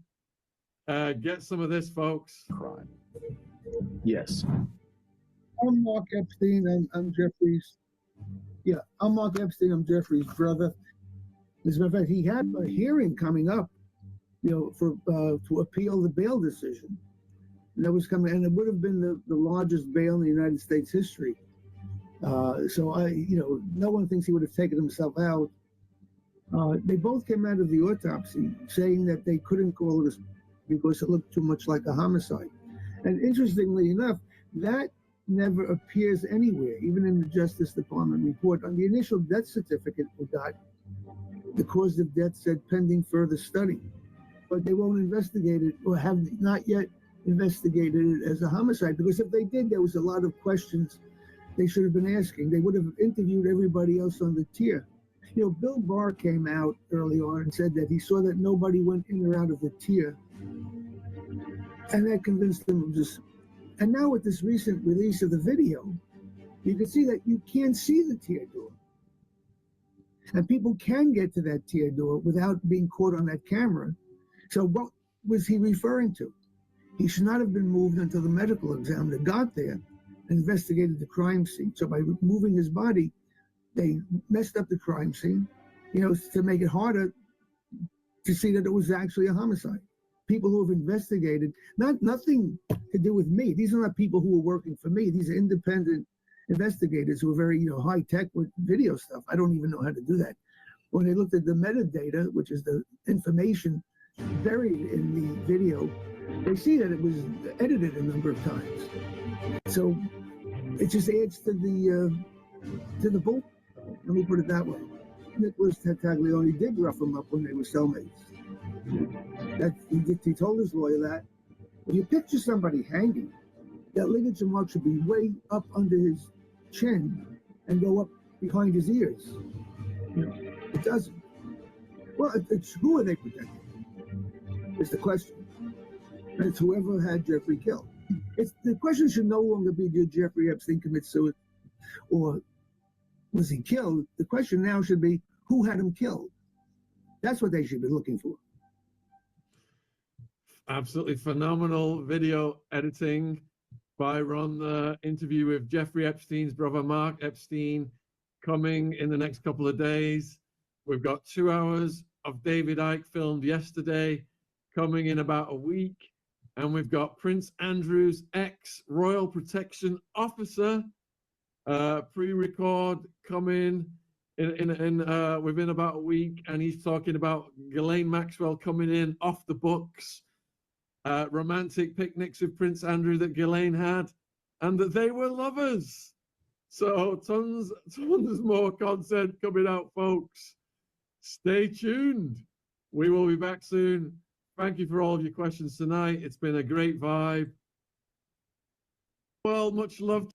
Get some of this, folks. Crime. Yes. I'm Mark Epstein. I'm Jeffrey's. Yeah, I'm Mark Epstein. I'm Jeffrey's brother. As a matter of fact, he had a hearing coming up, for to appeal the bail decision. And that was coming, and it would have been the largest bail in the United States history. So no one thinks he would have taken himself out. They both came out of the autopsy saying that they couldn't call it because it looked too much like a homicide. And interestingly enough, that never appears anywhere, even in the Justice Department report. On the initial death certificate we got, the cause of death said pending further study, but they won't investigate it or have not yet investigated it as a homicide, because if they did, there was a lot of questions they should have been asking. They would have interviewed everybody else on the tier. Bill Barr came out early on and said that he saw that nobody went in or out of the tier, and that convinced them of this. And now with this recent release of the video, you can see that you can't see the tier door. And people can get to that tier door without being caught on that camera. So what was he referring to? He should not have been moved until the medical examiner got there and investigated the crime scene. So by moving his body, they messed up the crime scene, to make it harder to see that it was actually a homicide. People who have investigated, nothing to do with me. These are not people who are working for me. These are independent investigators who are very, high tech with video stuff. I don't even know how to do that. When they looked at the metadata, which is the information buried in the video, they see that it was edited a number of times. So it just adds to the bull. Let me put it that way. Nicholas Taglioni did rough him up when they were cellmates. He told his lawyer that. When you picture somebody hanging, that ligature mark should be way up under his chin and go up behind his ears. It doesn't. Well, who are they protecting? Is the question. And it's whoever had Jeffrey killed. The question should no longer be, did Jeffrey Epstein commit suicide or was he killed? The question now should be, who had him killed? That's what they should be looking for. Absolutely phenomenal video editing by Ron. The interview with Jeffrey Epstein's brother, Mark Epstein, coming in the next couple of days. We've got 2 hours of David Icke filmed yesterday, coming in about a week. And we've got Prince Andrew's ex-Royal Protection Officer pre-record coming in within about a week, and he's talking about Ghislaine Maxwell coming in off the books, romantic picnics with Prince Andrew that Ghislaine had, and that they were lovers. So tons more content coming out, folks. Stay tuned. We will be back soon. Thank you for all of your questions tonight. It's been a great vibe. Well, much love.